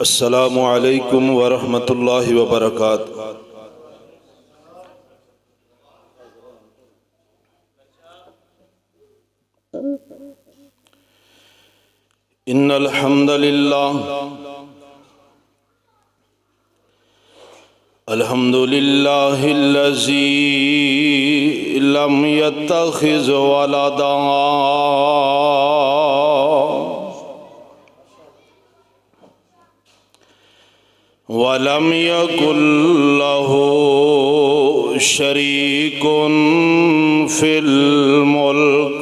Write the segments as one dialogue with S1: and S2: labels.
S1: السلام علیکم ورحمۃ اللہ وبرکاتہ۔ ان الحمد للہ الحمد للہ الذی لم يتخذ ولدا ولم يكن له شريك في الملك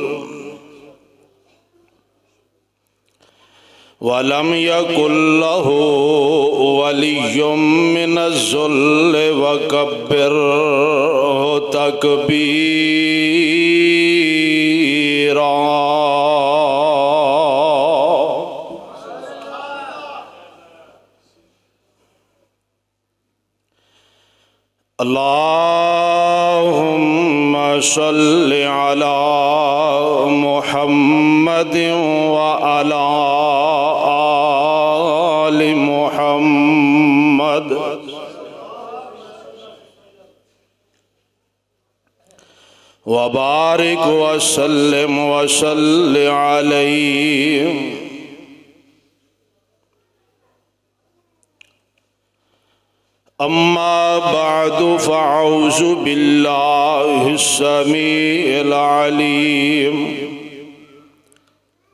S1: ولم يكن له ولي من الذل وكبره تكبيرا۔ اللهم صل على محمد وعلى آل محمد وبارك وسلم وصل عليه۔ اما بعد فاعوذ باللہ السمیع العلیم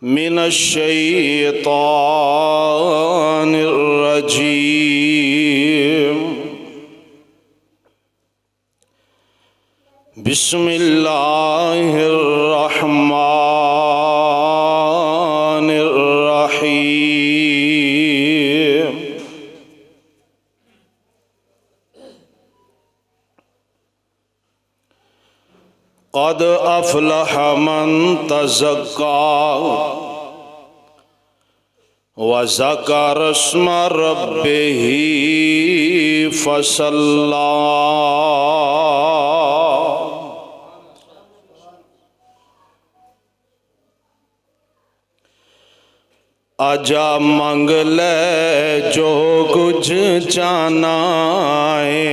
S1: من الشیطان الرجیم۔ بسم اللہ الرحمن الرحیم۔ قد افلح من تزکا وذکر اسم ربہ فصلی۔ آجا مانگ لے جو کچھ چاہنا ہے،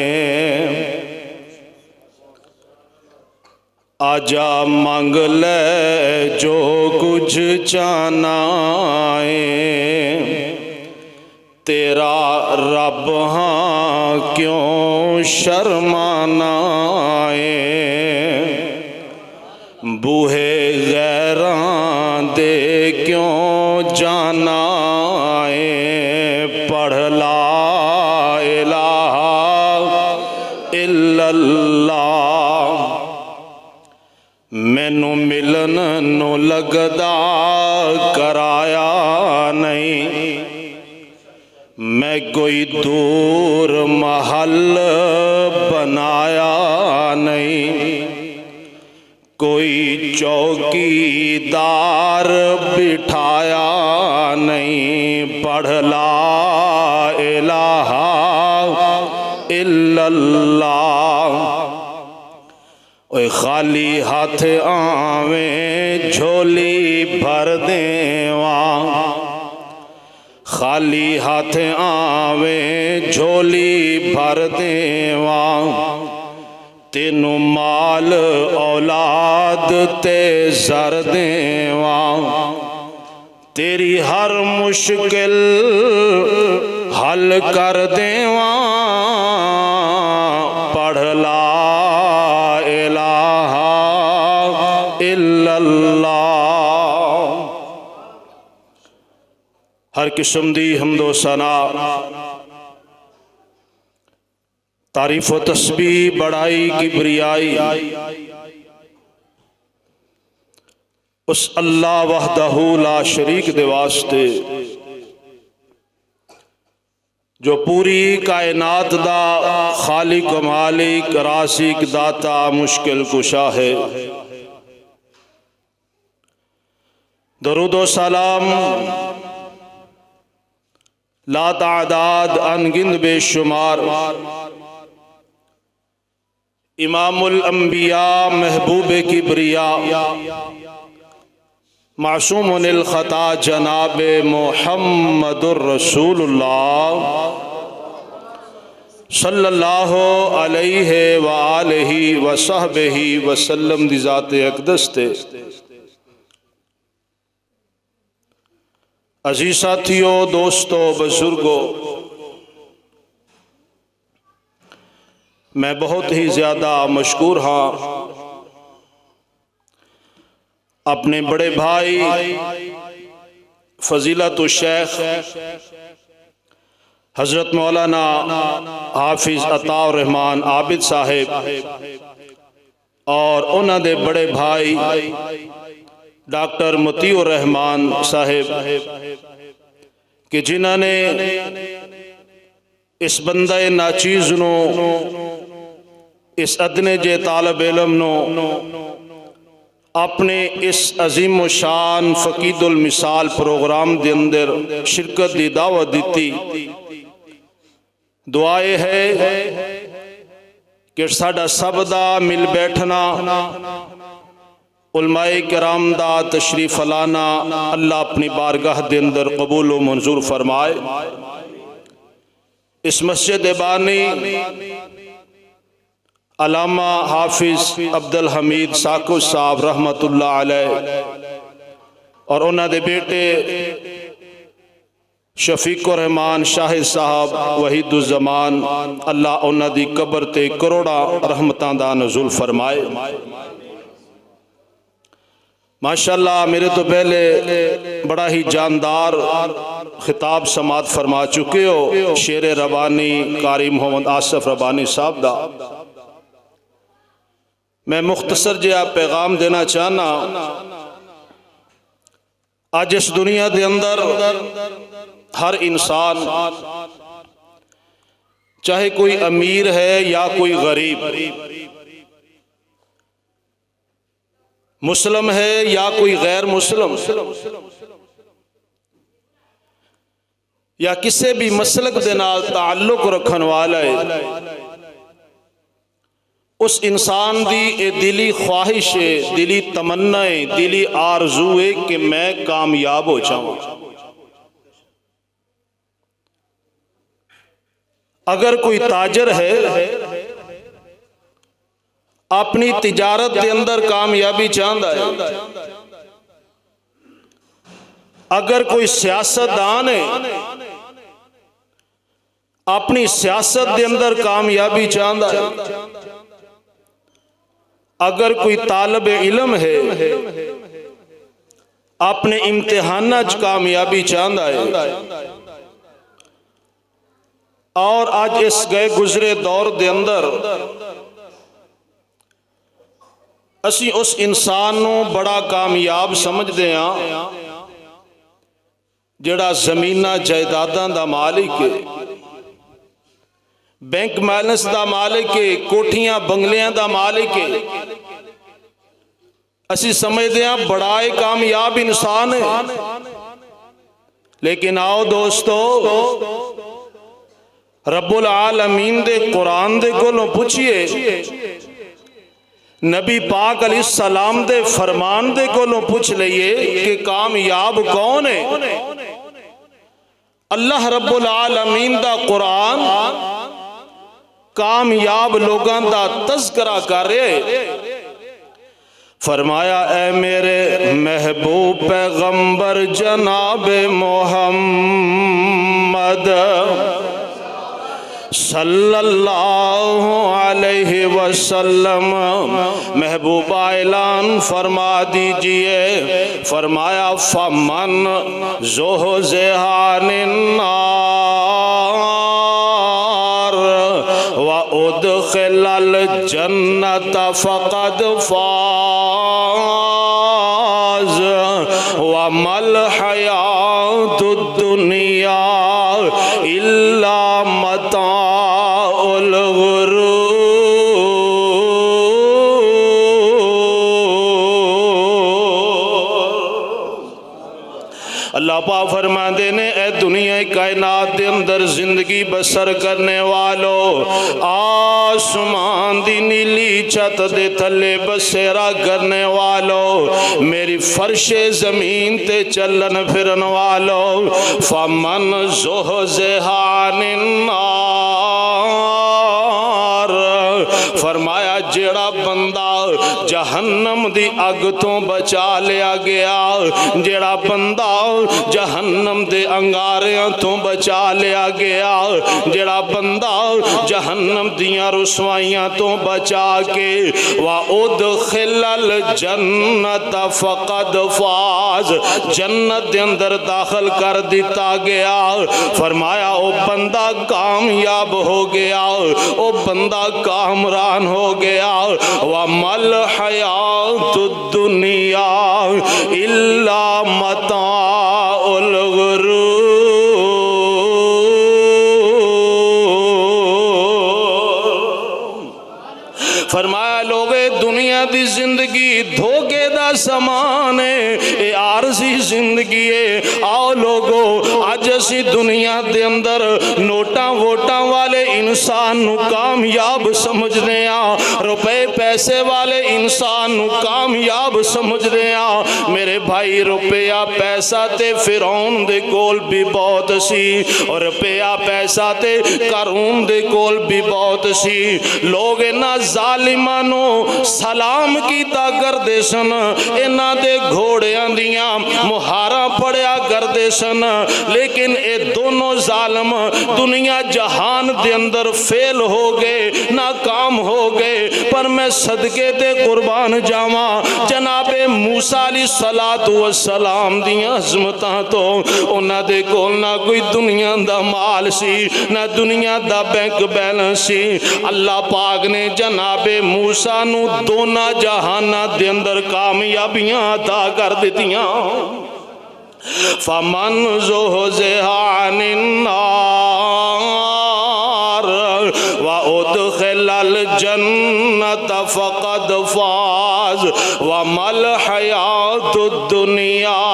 S1: آجا مانگ لے جو کچھ چاہنا ہے، تیرا رب ہاں کیوں شرمانا ہے، بوہے غیراں دے کیوں جانا ہے، پڑھ لا الہ الا اللہ۔ مینوں ملن نو لگدا کرایا نہیں، میں کوئی دور محل بنایا نہیں، کوئی چوکی دار بٹھایا نہیں، پڑھ لا الہ الا اللہ۔ اوے خالی ہاتھ آویں جھولی بھر دیواں، خالی ہاتھ آویں جھولی بھر دیواں، تینوں مال اولاد تے زر دیواں، تیری ہر مشکل حل کر دیواں، پڑھ لا الہ الا اللہ۔ ہر قسم دی حمد و ثنا، تعریف و تسبیح، بڑائی کبریائی اس اللہ وحدہ لا شریک دے واسطے جو پوری کائنات دا خالق و مالک، رازق، داتا، مشکل کشا ہے۔ درود و سلام لا تعداد انگنت بے شمار امام الانبیاء محبوب کبریا معصوم الخطا جناب محمد الرسول اللہ صلی اللہ علیہ وآلہ وصحبہ وسلم دی ذات اقدس تے عزیز ساتھیو، دوستو، بزرگو، میں بہت ہی زیادہ مشکور ہاں اپنے بڑے بھائی فضیلت الشیخ حضرت مولانا حافظ عطا الرحمان عابد صاحب اور انہاں دے بڑے بھائی ڈاکٹر مطیع الرحمان صاحب کہ جنہاں نے اس بندہ ناچیز نو، اس ادنے جے طالب علم نو اپنے اس عظیم و شان فقید المثال پروگرام دے اندر شرکت دی دعوت دیتی۔ دعائے ہے کہ ساڈا سب دا مل بیٹھنا، علماء کرام دا تشریف لانا اللہ اپنی بارگاہ دے اندر قبول و منظور فرمائے۔ اس مسجد بانی علامہ حافظ عبدالحمید ساکو صاحب رحمت اللہ علیہ اور انہاں دے بیٹے شفیق الرحمان شاہد صاحب وحید الزمان، اللہ انہاں دی قبر تے کروڑا رحمتاں دا نزول فرمائے۔ ماشاءاللہ میرے تو پہلے بڑا ہی جاندار خطاب سماعت فرما چکے ہو شیر ربانی قاری محمد آصف ربانی صاحب دا۔ میں مختصر جہا پیغام دینا چاہنا، آج اس دنیا دے اندر ہر انسان چاہے کوئی امیر ہے یا کوئی غریب، مسلم ہے یا کوئی غیر مسلم، یا کسی بھی مسلک دے نال تعلق رکھن والا ہے، اس انسان دی اے دلی خواہش ہے، دلی تمنا ہے، دلی آرزو ہے کہ میں کامیاب ہو جاؤں۔ اگر کوئی تاجر ہے اپنی تجارت دے اندر کامیابی چاہتا ہے، اگر کوئی سیاستدان ہے اپنی سیاست دے اندر کامیابی چاہتا ہے، اگر کوئی طالب علم ہے اپنے امتحانات کامیابی چاہتا ہے، اور آج اس گئے گزرے دور دے اندر اسی اس انسان نو بڑا کامیاب سمجھ دے ہاں جڑا زمینہ جائیداداں دا مالک ہے، بینک بیلنس دا مالک ہے، کوٹھیاں بنگلیاں دا مالک ہے، اسی سمجھ دے ہاں بڑا کامیاب انسان ہے۔ لیکن آؤ دوستو، رب العالمین دے قرآن دے کولوں پوچھئے، نبی پاک علیہ السلام دے فرمان دے کولوں پوچھ لئیے کہ کامیاب کون ہے؟ اللہ رب العالمین دا قرآن کامیاب لوگاں دا تذکرہ کر رہے، فرمایا اے میرے محبوب پیغمبر جناب محمد صلی اللہ علیہ وسلم، محبوب اعلان فرما دیجئے، فرمایا فمن زحزح عن النار وادخل الجنت فقد فاز وما الحیاة الدنیا الا متاع الغرور۔ اللہ پاک فرماندے نے اے دنیا کائنات دے اندر زندگی بسر کرنے والو، آسمان دی نیلی چھت دے تھلے بسیرا کرنے والو، میری فرش زمین تے چلن پھرن والو، فمن زحزح عن النار، فرمایا جیڑا بندہ جہنم دی اگ تو بچا لیا گیا، جیڑا بندہ جہنم دے انگاریاں تو بچا لیا گیا، جیڑا بندہ جہنم دیاں رسوائیاں تو بچا کے وَأُدْخِلَ الْجَنَّةَ فَقَدْ فَازَ، جنت دے اندر داخل کر دیتا گیا، فرمایا او بندہ کامیاب ہو گیا، او بندہ کامران ہو گیا۔ وَمَا الْحَيَاةُ الدُّنْيَا إِلَّا مَتَاعُ الْغُرُورِ، فرمایا لوگے دنیا دی زندگی دھوکے دا سامان ہے، اے عارضی زندگی ہے۔ آؤ لوگو آج اسی دنیا دے اندر نوٹاں ووٹاں والے انسان نو کامیاب سمجھ دے آ، روپے پیسے والے انسان نو کامیاب سمجھ دے آ، میرے بھائی روپیہ پیسہ تے فرعون دے کول بھی بہت سی، اور روپیہ پیسہ تے قارون دے کول بھی بہت سی، لوگ انہاں ظالمانو سلام کیتا کردے سن، انہاں دے گھوڑیاں دیاں مہاراں پڑیا کردے سن، لیکن اے دونوں ظالم دنیا جہان دے اندر فیل ہو گئے، ناکام ہو گئے، پر میں صدقے تے قربان جاواں جناب موسیٰ علیہ السلام دیاں عظمتاں تو انہاں دے کول نہ کوئی دنیا دا مال سی، نہ دنیا دا بینک بیلنس سی، اللہ پاک نے جناب موسیٰ نو دونا جہانہ دے اندر کامیابیاں عطا کر دیتیاں۔ فَمَنْ زُحْزِحَ عَنِ النَّارِ وَأُدْخِلَ الْجَنَّةَ فَقَدْ فَازَ وَمَا الْحَيَاةُ الدُّنْيَا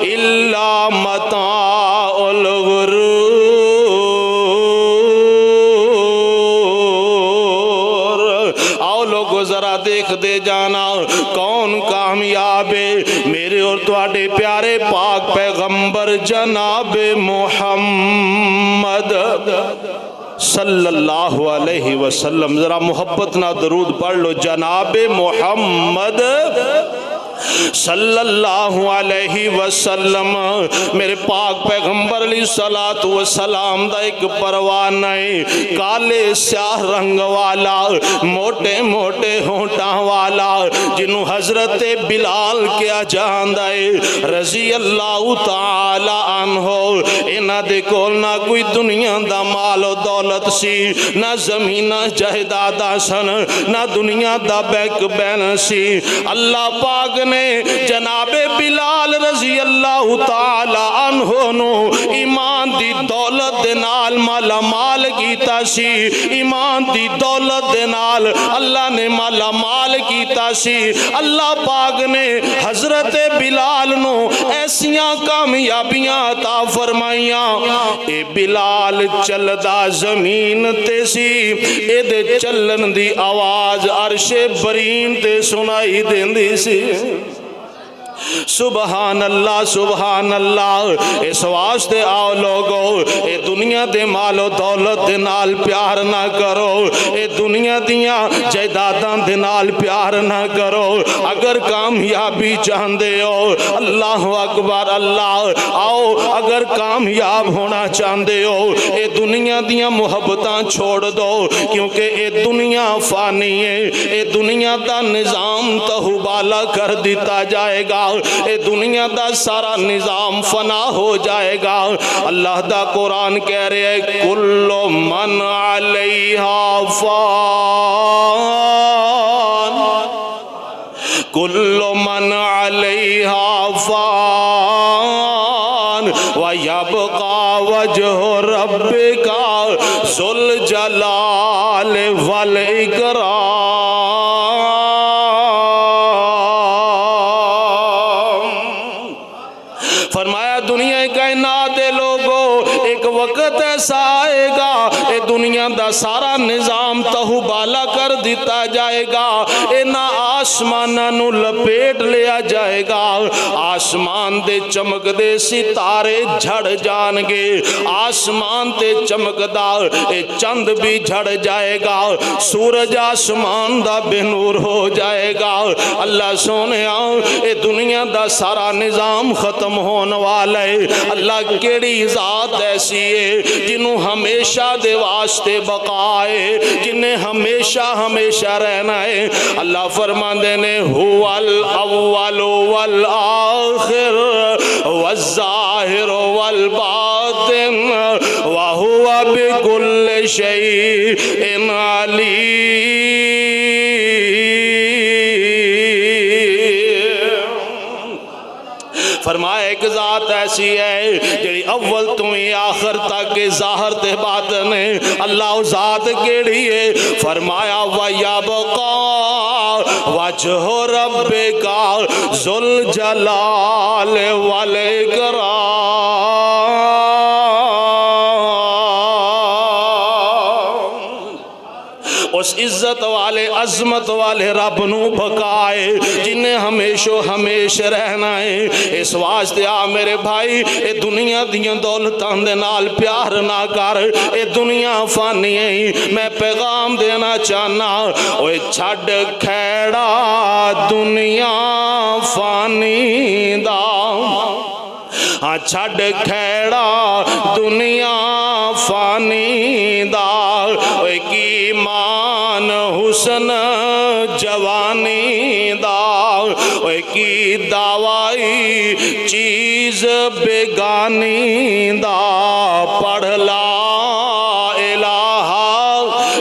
S1: إِلَّا مَتَاعُ الْغُرُورِ۔ آؤ لوگو ذرا دیکھ دے جانا کون کامیاب ہے، میرے اور تواڈے پیارے پاک پیغمبر جناب محمد صلی اللہ علیہ وسلم، ذرا محبت نہ درود پڑھ لو، جناب محمد صلی اللہ علیہ وسلم، میرے پاک پیغمبر علیہ السلام دا ایک پروانہ ہے، کالے سیاہ رنگ والا، موٹے موٹے ہونٹاں والا، جنہوں حضرت بلال کیا جاندہ ہے رضی اللہ تعالی عنہ، انہاں دے کول نہ کوئی دنیا دا مال و دولت سی، نہ زمینہ جائیداداں سن، نہ دنیا دا بینک بیلنس سی، اللہ پاک نے جناب بلال رضی اللہ تعالی عنہ نو ایمان دی دولت دے نال مالا مال کیتا سی، ایمان دی دولت دے نال اللہ نے مالا مال کیتا سی، اللہ پاک نے حضرت بلال نو ایسیاں کامیابیاں عطا فرمائیاں، اے بلال چلدا زمین تے سی، اے دے چلن دی آواز عرش برین تے سنائی دیندی سی۔ سبحان اللہ سبحان اللہ۔ اس واسطے آؤ لوگو اے دنیا دے مال و دولت دے نال پیار نہ کرو، اے دنیا دیاں جائیداداں دے نال پیار نہ کرو۔ اگر کامیابی چاہندے ہو اللہ اکبر اللہ، آؤ اگر کامیاب ہونا چاہندے ہو اے دنیا دیاں محبتاں چھوڑ دو، کیونکہ اے دنیا فانی ہے، اے دنیا دا نظام تہو بالا کر دیتا جائے گا، اے دنیا دا سارا نظام فنا ہو جائے گا۔ اللہ دا قرآن کہہ رہے ہیں کل من علیہا فان، کل من علیہا فان وَيَبْقَى وَجْهُ رَبِّكَ ذُو الْجَلَالِ وَالْإِكْرَامِ۔ فرمایا دنیا وقت ایسا آئے گا اے دنیا دا سارا نظام تہو بالا کر دیتا جائے گا، اینا آسمانہ نو لپیٹ لیا جائے گا، آسمان دے چمک دے ستارے جھڑ جان گے، آسمان تے چمک دا اے چند بھی جھڑ جائے گا، سورج آسمان دا بے نور ہو جائے گا۔ اللہ سونے اے دنیا دا سارا نظام ختم ہونے والا ہے۔ اللہ کیڑی ذات ایسی ہے جنہوں ہمیشہ دے واسطے بقا ہے، جنہیں ہمیشہ ہمیشہ رہنا ہے۔ اللہ فرماندے نے هو الاول والآخر والظاہر والباطن وهو بكل شيء عليم۔ فرمایا ایک ذات ایسی ہے جڑی اول تو ہی آخر تک ظاہر تے باطن ہے۔ اللہ ذات کیڑی ہے؟ فرمایا وَيَبْقَى وَجْهُ رَبِّكَ ذُو الْجَلَالِ وَالْإِكْرَامِ۔ اس عزت والے عظمت والے رب نو بقائے جنہیں ہمیشہ ہمیشہ رہنا ہے۔ اس واسطے آ میرے بھائی اے دنیا دیاں دولتاں دے نال پیار نہ کر، اے دنیا فانی ہے۔ میں پیغام دینا چاہنا اوے چھڈ کھیڑا دنیا فانی دا، ہاں چھڈ کھیڑا دنیا فانی دا، اوے کی مان حسن جوانی دا، اوے کی دعوائی چیز بیگانی دا، پڑھ لا الہ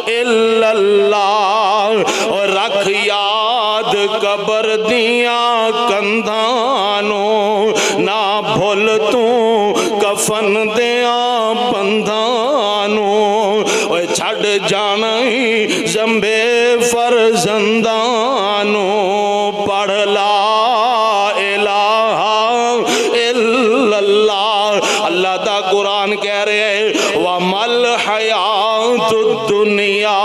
S1: الا اللہ اور رکھ یاد قبر دیاں کندھانوں، نہ بھول تو کفن دیاں بندھانوں، چھڑ جانئی زمبے فرزندانوں، پڑھ لا الہ الا اللہ۔ اللہ دا قرآن کہہ رہے ہیں وَمَا الْحَيَاةُ الدُّنْيَا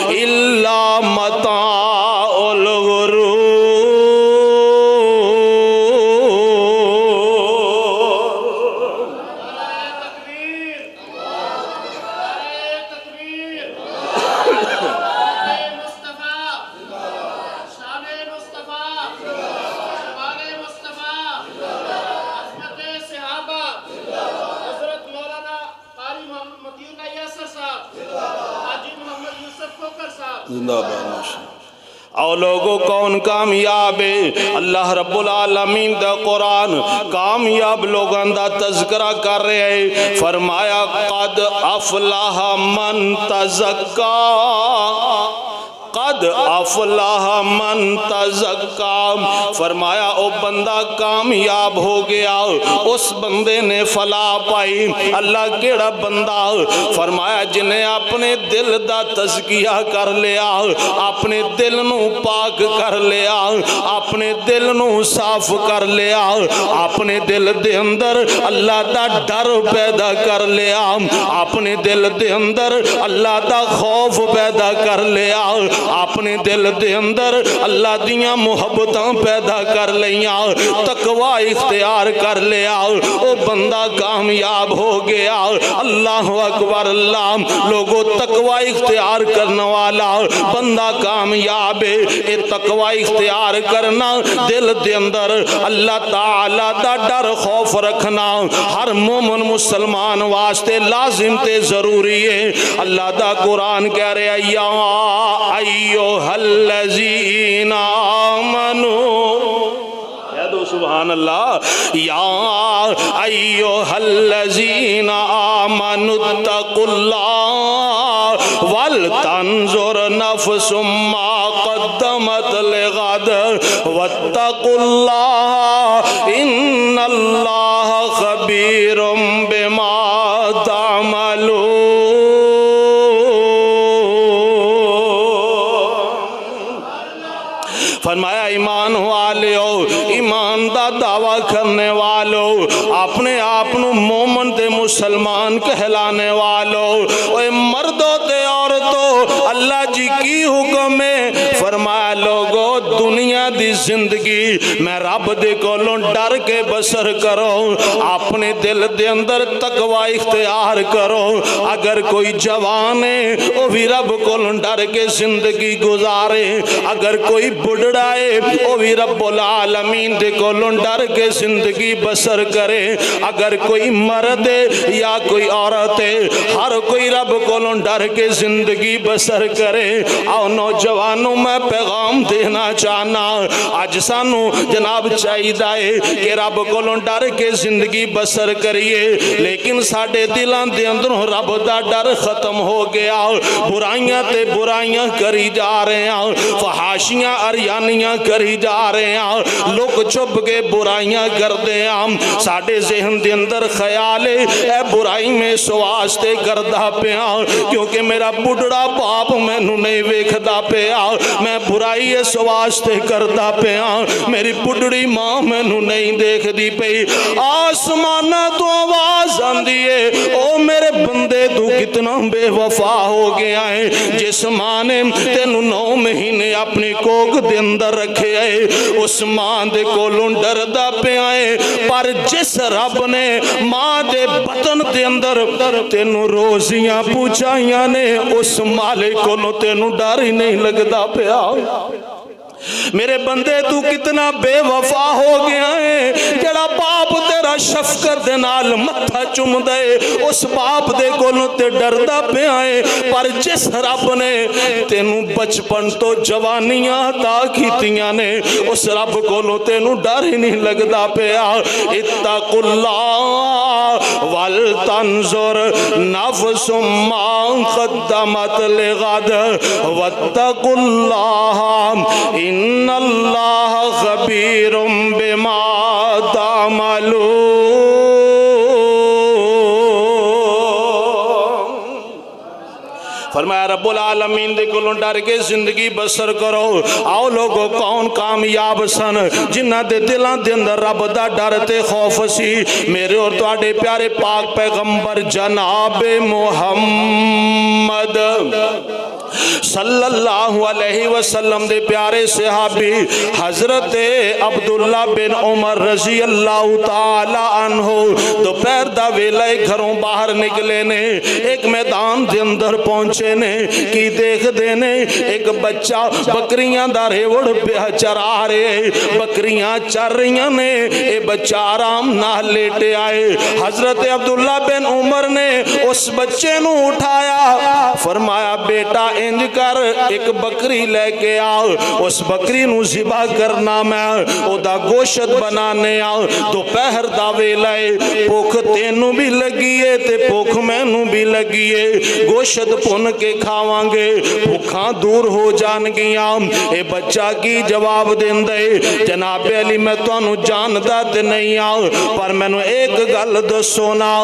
S1: إِلَّا مَتَاعُ الْغُرُورِ۔ اور لوگوں کون کامیاب ہے؟ اللہ رب العالمین دا قرآن کامیاب لوگاں دا تذکرہ کر رہے ہیں۔ فرمایا قد افلح من تزکا، قد افلح من تزکا، فرمایا او بندہ کامیاب ہو گیا، اس بندے نے فلاح پائی۔ اللہ کیڑا بندہ؟ فرمایا جنہیں اپنے دل دا تزکیہ کر لیا، اپنے دل نو پاک کر لیا، اپنے دل نو صاف کر لیا، اپنے دل دے اندر اللہ دا ڈر پیدا کر لیا، اپنے دل دے اندر اللہ دا خوف پیدا کر لیا، اپنے دل دے اندر اللہ دیاں محبتاں پیدا کر لیاں، تقوی اختیار کر لیا، او بندہ کامیاب ہو گیا۔ اللہ اکبر اللہ، لوگوں تقوی اختیار کرنے والا بندہ کامیاب ہے۔ اے تقوی اختیار کرنا، دل دے اندر اللہ تعالی دا ڈر خوف رکھنا ہر مومن مسلمان واسطے لازم تے ضروری ہے۔ اللہ دا قرآن کہہ رہے یا ایوہ الذین آمنوا، سبحان اللہ، یا ایوہ الذین آمنوا اتقوا اللہ ولتنظر نفس ما قدمت لغد واتقوا اللہ ان اللہ خبیر بما تعملون۔ فرمایا ایمان والو، ایمان دا دعویٰ کرنے والو، اپنے آپ نو مومن تے مسلمان کہلانے والو، اے مردوں تے عورتوں، اللہ جی کی حکم ہے؟ فرمایا لوگو دنیا دی زندگی میں رب دے کولوں ڈر کے بسر کرو، اپنے دل دے اندر تقوی اختیار کرو۔ اگر کوئی جوان ہے وہ بھی رب کولوں ڈر کے زندگی گزارے، اگر کوئی بڑھڑا ہے وہ بھی رب العالمین دے کولوں ڈر کے زندگی بسر کرے، اگر کوئی مرد ہے یا کوئی عورت ہے، ہر کوئی رب کولوں ڈر کے زندگی بسر کرے۔ آؤ نوجوانوں میں پیغام دینا چاہنا، آج سانو جناب چاہیے کہ رب کولوں ڈر کے زندگی بسر کریے، لیکن ساڈے دلاں دے اندروں رب دا ڈر ختم ہو گیا، برائیاں تے برائیاں کری جا رہے ہیں، فحاشیاں اریانیاں کری جا رہے ہیں، لوگ چھپ کے برائیاں کر دے ہیں، ساڈے ذہن دے اندر خیال ہے اے برائی میں سواستے کردہ پیا کیونکہ میرا بڑھڑا باپ میں نو نہیں ویکھدا پیا، میں برائی سواستے کردہ پیا، میری بڑھڑی ماں میں نو نہیں دیکھ دی پئی۔ آسمانہ تو آواز آندی ہے او میرے بندے تو کتنا بے وفا ہو گیا ہے، جس ماں نے تینو 9 مہینے اپنی کوک دے اندر رکھے ہے، اس ماں دے کولوں ڈردہ پہ آئے، پر جس رب نے ماں دے بطن دے اندر تینو روزیاں پوچھائیاں نے، اس مالک کولوں تینو ڈر ہی نہیں لگدا پیا۔ میرے بندے تو کتنا بے وفا ہو گیا ہے، جڑا باپ تیرا شفقت دے نال متھا چوم دے، اس باپ دے کولوں تے ڈردا پیا ہے، پر جس رب نے تینوں بچپن تو جوانیاں عطا کیتیاں نے، اس رب کولوں تینوں ڈر ہی نہیں لگدا پیا۔ اتقوا اللہ ولتنظر نفس ما قدمت لغد واتقوا اللہ ان اللہ خبیر بما تعملون۔ فرمایا رب العالمین دے کولوں ڈر کے زندگی بسر کرو۔ آؤ لوگو کون کامیاب سن جنہ دے دلاں دے اندر رب دا ڈر تے خوف سی؟ میرے اور تواڈے پیارے پاک پیغمبر جناب محمد صلی اللہ علیہ وسلم دے پیارے صحابی حضرت عبداللہ بن عمر رضی اللہ تعالی عنہ دوپہر دا ویلہ گھروں باہر نکلے نے، ایک میدان دے اندر پہنچے نے، کی دیکھ دے نے ایک بچہ بکریاں دا ریوڑ چرا رہے، بکریاں چر رہیاں نے، اے بچہ آرام نہ لیٹے آئے۔ حضرت عبداللہ بن عمر نے اس بچے نو اٹھایا، فرمایا بیٹا انج کر ایک بکری لے کے آؤ، اس بکری نو ذبح کرنا میں او دا گوشت بنانے آؤ، دوپہر دا ویلا ہے، بھوک تینوں بھی لگی ہے تے بھوک مینوں بھی لگی ہے، گوشت پن کے کھاواں گے، بھوکاں دور ہو جان گیاں۔ اے بچہ کی جواب دیندے، جناب علی میں تانوں جاندا تے نہیں آؤ، پر مینوں ایک گل دسو نا،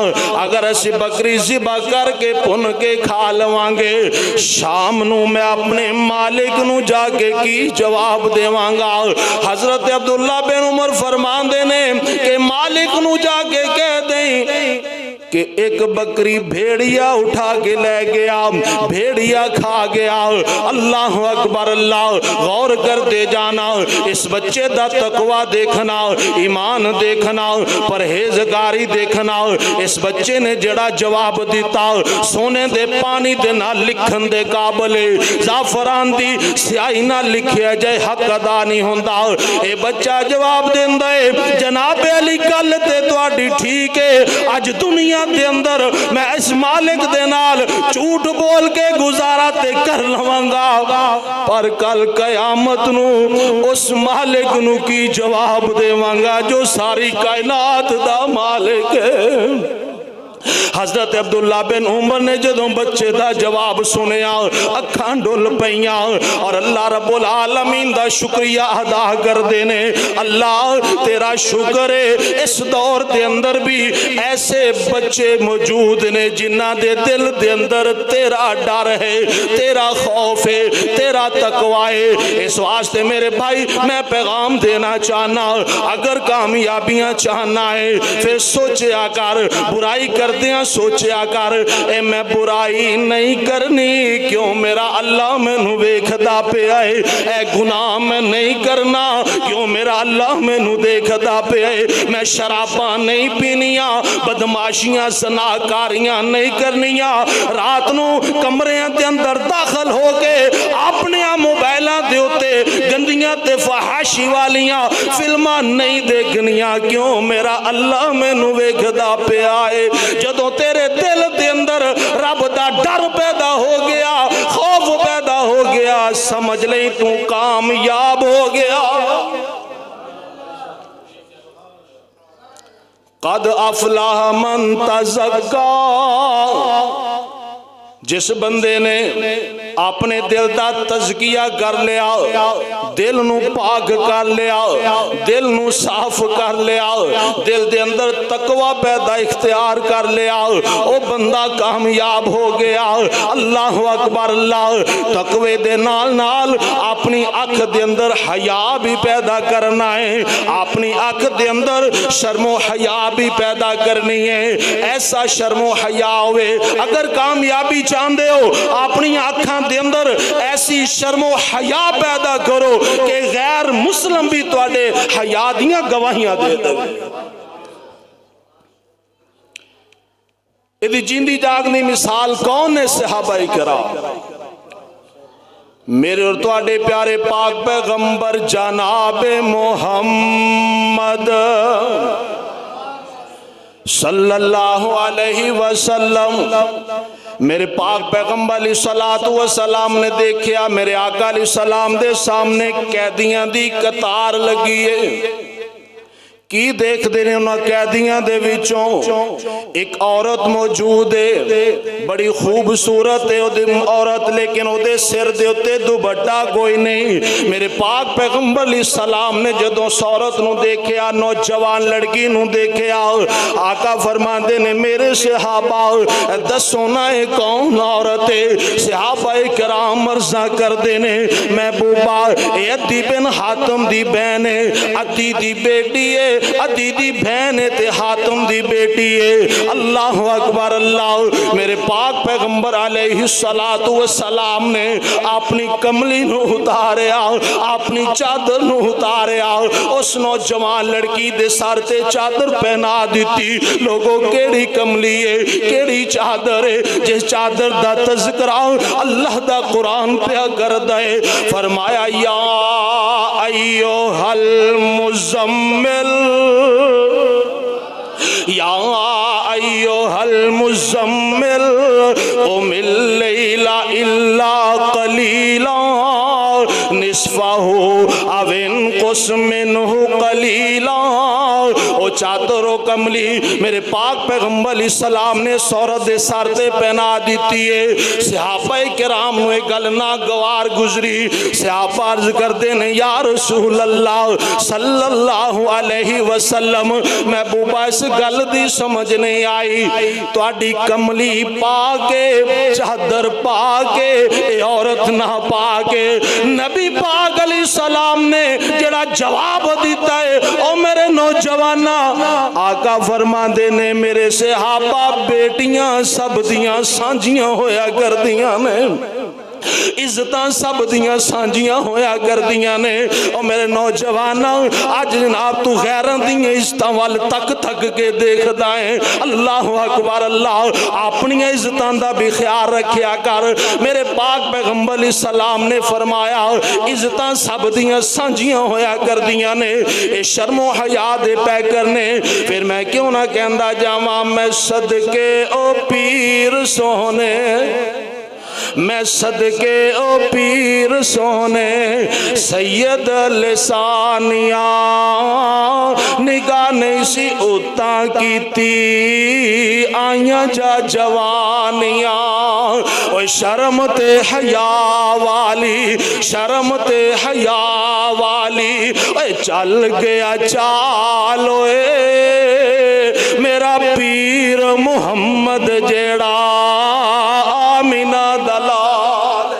S1: اگر اسی بکری ذبح کر کے پن کے کھا لواں گے، شام نو میں اپنے مالک نو جا کے کی جواب دیواں گا؟ حضرت عبداللہ بن عمر فرماندے نے کہ مالک نو جا کے کہہ دیں کہ ایک بکری بھیڑیا اٹھا کے لے گیا، بھیڑیا کھا گیا۔ اللہ اکبر، اللہ غور کر دے جانا، اس بچے دا تقوی دیکھنا، ایمان دیکھنا، پرہیزگاری دیکھنا۔ اس بچے نے جڑا جواب دیتا سونے دے پانی دے نہ لکھن دے قابل، زعفران دی سیاہی نہ لکھیا جائے حق ادا نہیں ہوندا۔ اے بچہ جواب دیندا ہے جناب علی گل تے تہاڈی ٹھیک ہے، اج دنیا دے اندر میں اس مالک دے نال جھوٹ بول کے گزارا تے کر لواں گا، پر کل قیامت نو اس مالک نو کی جواب دیواں گا جو ساری کائنات دا مالک ہے۔ حضرت عبداللہ بن عمر نے جدوں بچے دا جواب سنیا اکھاں ڈول پیاں اور اللہ رب العالمین دا شکریہ ادا کر دینے. اللہ تیرا شکر ہے اس دور دے اندر بھی ایسے بچے موجود نے جنہ دے دل دے اندر تیرا ڈر ہے، تیرا خوف ہے، تیرا تقوی ہے. اس واسطے میرے بھائی میں پیغام دینا چاہنا، اگر کامیابیاں چاہنا ہے پھر سوچیا کر، برائی کردیاں سوچیا کر اے میں برائی نہیں کرنی کیوں میرا اللہ مینوں ویکھدا پیا ہے، اے گناہ میں نہیں کرنا کیوں میرا اللہ مینوں دیکھدا پیا ہے، میں شراباں نہیں پینیاں، بدماشیاں زناکاریاں نہیں کرنیاں، رات نو کمریاں دے اندر داخل ہو کے اپنے موبائلاں دے اوتے گندیاں تے فحاشی والیاں فلماں نہیں دیکھنیاں کیوں میرا اللہ مینوں ویکھدا پیا ہے. جدوں تیرے دل دے اندر رب دا ڈر پیدا ہو گیا، خوف پیدا ہو گیا، سمجھ لیں تو کامیاب ہو گیا. قد افلح من تزکا، جس بندے نے اپنے دل دا تزکیہ کر لیا، دل نو پاک کر لیا، دل نو صاف کر لیا، دل دے اندر تقوی پیدا اختیار کر لیا، او بندہ کامیاب ہو گیا. اللہ اکبر. اللہ تقوی دے نال نال اپنی اکھ دے اندر حیا بھی پیدا کرنا ہے، اپنی اکھ دے اندر شرم و حیا بھی پیدا کرنی ہے. ایسا شرم و حیا ہوئے اگر کامیابی چاہندے ہو اپنی آنکھاں دے اندر ایسی شرم و حیا پیدا کرو کہ غیر مسلم بھی تواڈے حیا دیاں گواہیاں دے دے. یہ جیندی جاگنی مثال کون ہے؟ صحابہ کرام. میرے اور تواڈے پیارے پاک پیغمبر جناب محمد صلی اللہ علیہ وسلم، میرے پاک پیغمبر علیہ السلام نے دیکھیا میرے آقا علیہ السلام دے سامنے قیدیاں دی قطار لگی ہے. کی دیکھ دے رہے انہاں قیدیاں دے وچوں ایک عورت موجود ہے، بڑی خوبصورت ہے عورت، لیکن او دے سر دے اتے دوپٹہ کوئی نہیں. میرے پاک پیغمبر علیہ السلام نے جدوں اس عورت نو دیکھیا، نوجوان لڑکی نو دیکھیا، آقا فرماندے نے میرے صحابہ دسو نا اے کون عورت ہے؟ صحابہ کرام عرضاں کردے نے محبوبہ اے عدی بن حاتم دی بہن ہے، عدی دی بیٹی ہے، عدی دی بہن تے حاتم دی بیٹی ہے. اللہ اکبر. اللہ میرے پاک پیغمبر علیہ السلام نے اپنی کملی نو اتاریا، اپنی چادر نو اتاریا، اس نوجوان لڑکی دے سر تے چادر پہنا دیتی. لوگوں کیڑی کملی ہے، کیڑی چادر ہے جس چادر دا تذکرہ اللہ دا قرآن پہ کردا ہے. فرمایا یا ایھا المزمل، یا ایھا المزمل قم اللیل الا قلیلا نصفہ او انقص منہ قلیلا. او چادر و کملی میرے پاک پیغمبر علیہ السلام نے عورت دے سر تے پہنا دیتی ہے. صحابہ کرام نو گل ناگوار گزری. صحابہ عرض کردے نے یا رسول اللہ صلی اللہ علیہ وسلم محبوبہ اس گل دی سمجھ نہیں آئی، تواڈی کملی پا کے چادر پا کے اے عورت نہ پا کے. نبی پاک علیہ السلام نے جڑا جواب دیتا ہے او میرے نوجوانہ آقا فرماندے نے میرے صحابہ بیٹیاں سب دیاں سانجیاں ہویا کردیاں نے، عزتاں سب دیاں سانجیاں ہویا کردیاں نے. اور میرے نوجوانہ آج جناب تو غیران دیاں عزتاں وال تک تک کے دیکھ دائیں. اللہ اکبر. اللہ اپنی عزتاں دا بھی خیال رکھیا کر. میرے پاک پیغمبر علیہ السلام نے فرمایا عزتاں سب دیاں سانجیاں ہویا کردیاں نے، اے شرم و حیا دے پے کرنے. پھر میں کیوں نہ کہندا جاواں میں صدقے او پیر سونے، میں صدقے او پیر سونے سید لسانیاں نگاہ نہیں سی اتاں کیتی آئیاں جا جوانیاں اوہ شرم تے حیا والی شرم تے حیا والی اوہ چل گیا چالوئے میرا پیر محمد جیڑا آمینہ دلال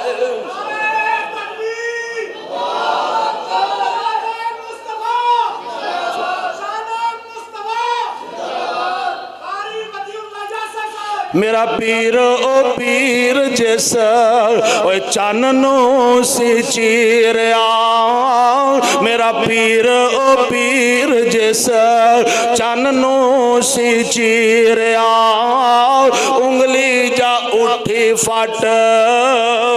S1: میرا پیر او پیر جیسا اوہ چاننوں سے چیریا میرا پیر او پیر جیسا چاننوں سے چیریا انگلی جا اٹھی فٹ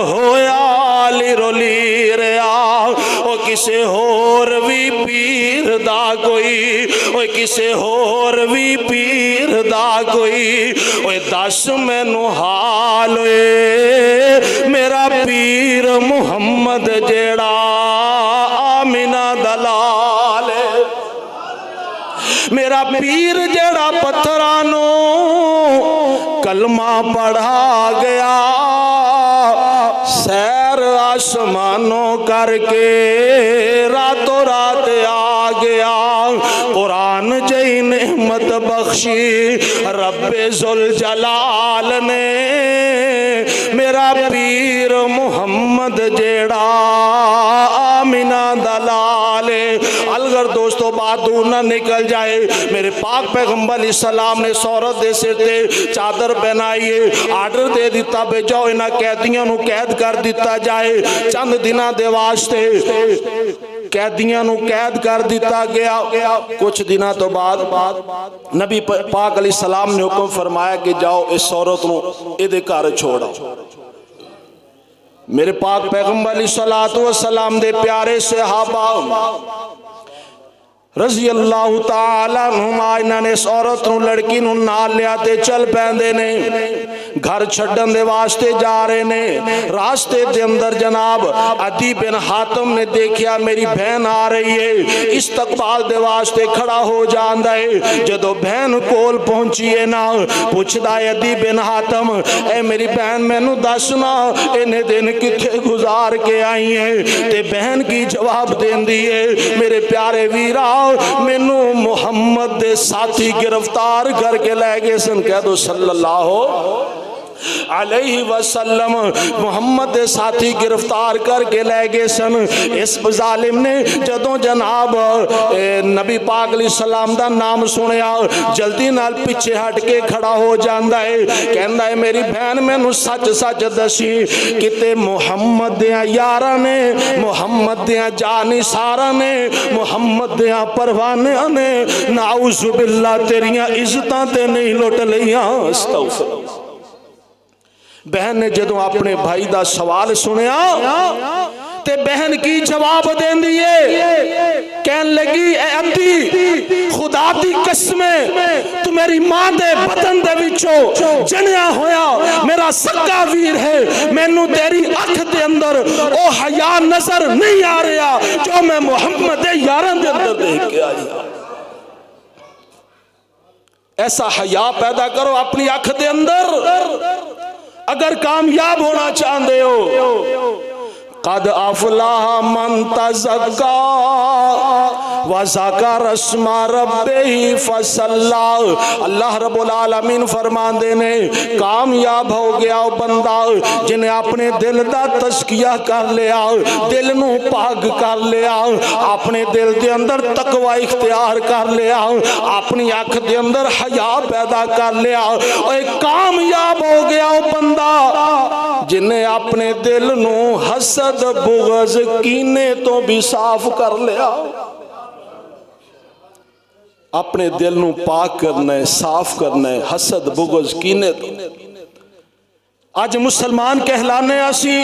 S1: ہویا لیرو لیریا او کسے ہور بھی پیر دا کوئی او کسے ہور بھی پیر دا کوئی او دس میں نو حال ہوئے میرا پیر محمد جیڑا آمینہ دلال میرا پیر جیڑا پتھرانو کلمہ پڑھا گیا سیر آسمانوں کر کے راتوں رات آ گیا قرآن جئی نعمت بخشی رب ذوالجلال نے میرا پیر محمد جیڑا آمینہ دلال اگر دوستو بات دور نہ نکل جائے میرے پاک پیغمبر علیہ السلام نے سورت دے سے تے چادر پہنائیے آرڈر دے دیتا بے جاؤ انہاں قیدیاں نو قید کر دیتا جائے چند دنہ دے واسطے قیدیاں نو قید کر دیتا گیا کچھ دنہ تو بعد نبی پاک علیہ السلام نے حکم فرمایا کہ جاؤ اس عورت نو ادھے کار چھوڑا میرے پاک پیغمبر علیہ السلام دے پیارے صحابہ رضی اللہ تعالیٰ انہوں نے اس عورت نو لڑکی نو نال لیا تے چل پیندے نے گھر چھڑن دے واسطے جا رہے نے راستے دے اندر جناب عدی بن حاتم نے دیکھیا میری بہن آ رہی ہے استقبال دے واسطے کھڑا ہو جاندہ ہے جدو بہن کول پہنچیے نا پوچھ دائے عدی بن حاتم اے میری بہن میں نو دسنا انہیں دن کتھے گزار کے آئی ہیں تے بہن کی جواب دین دیئے میرے پیارے ویرہ مینو محمد دے ساتھی گرفتار کر کے لے گئے سن کہہ دو صلی اللہ علیہ وسلم محمد دے ساتھی گرفتار کر کے لے گئے سن اس ظالم نے جدوں جناب نبی پاک علیہ السلام دا نام سنیا جلدی نال پیچھے ہٹ کے کھڑا ہو جاندہ ہے کہندہ ہے میری بہن میں نو سچ سچ دسی کتے محمد دیاں یارہ نے محمد دیاں جانی سارہ نے محمد دیاں پروانے نے نعوذ باللہ تیریاں عزتاں تے نہیں لوٹ لیاں استغفر بہن نے جدوں اپنے بھائی دا سوال سنیا تے بہن کی جواب دین دیئے کہن لگی اے عبدی خدا دی قسمیں تو میری ماں دے بدن دے وچوں جنیا ہویا میرا سکا ویر ہے میں نو تیری اکھ دے اندر او حیا نظر نہیں آ رہا جو میں محمد یارن دے اندر دیکھ کے آئی ایسا حیا پیدا کرو اپنی اکھ دے اندر اگر کامیاب ہونا چاہتے ہو قد افلح من تزکا وذکر اسم ربہ فصلی اللہ رب العالمین فرماندے نے کامیاب ہو گیا وہ بندہ جنہیں اپنے دل دا تزکیہ کر لیا دل نو پاک کر لیا اپنے دل دے اندر تقوی اختیار کر لیا اپنی آنکھ دے اندر حیا پیدا کر لیا اور کامیاب ہو گیا وہ بندہ جنہیں اپنے دل نو حسد بغض کینے تو بھی صاف کر لیا اپنے دل نو پاک کرنا ہے صاف کرنا ہے حسد بغض کینے تو آج مسلمان کہلانے اسی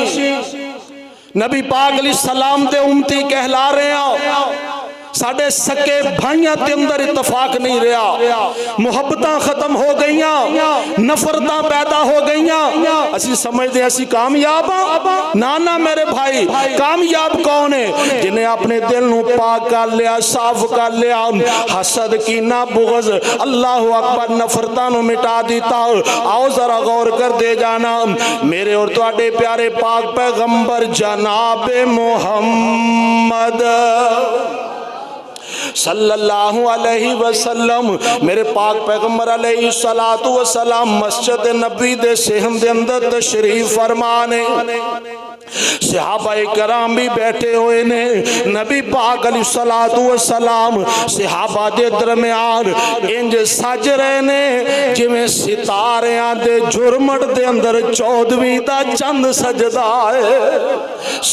S1: نبی پاک علیہ السلام دے امتی کہلا رہے ہیں ساڑے سکے بھائیاں تے اندر اتفاق نہیں رہا، محبتاں ختم ہو گئیاں، نفرتاں پیدا ہو گئیاں، اسی سمجھ دے اسی کامیاب ہاں۔ نانا میرے بھائی، کامیاب کون ہے؟ جنہیں اپنے دل نو پاک کر لیا، صاف کر لیا، حسد کینہ بغض اللہ اکبر نفرتاں نو مٹا دیتا۔ آؤ ذرا غور کر دے جانا، میرے اور تواڈے پیارے پاک پیغمبر جناب محمد صلی اللہ علیہ وسلم، میرے پاک پیغمبر علیہ السلام مسجد نبی دے صحن دے اندر تشریف فرمانے، صحابہ کرام بھی بیٹھے ہوئے نے، نبی پاک علیہ السلام صحابہ دے درمیان انج سج رہے نے جویں ستاریاں دے جھرمٹ دے اندر 14ویں دا چند سجدہ ہے۔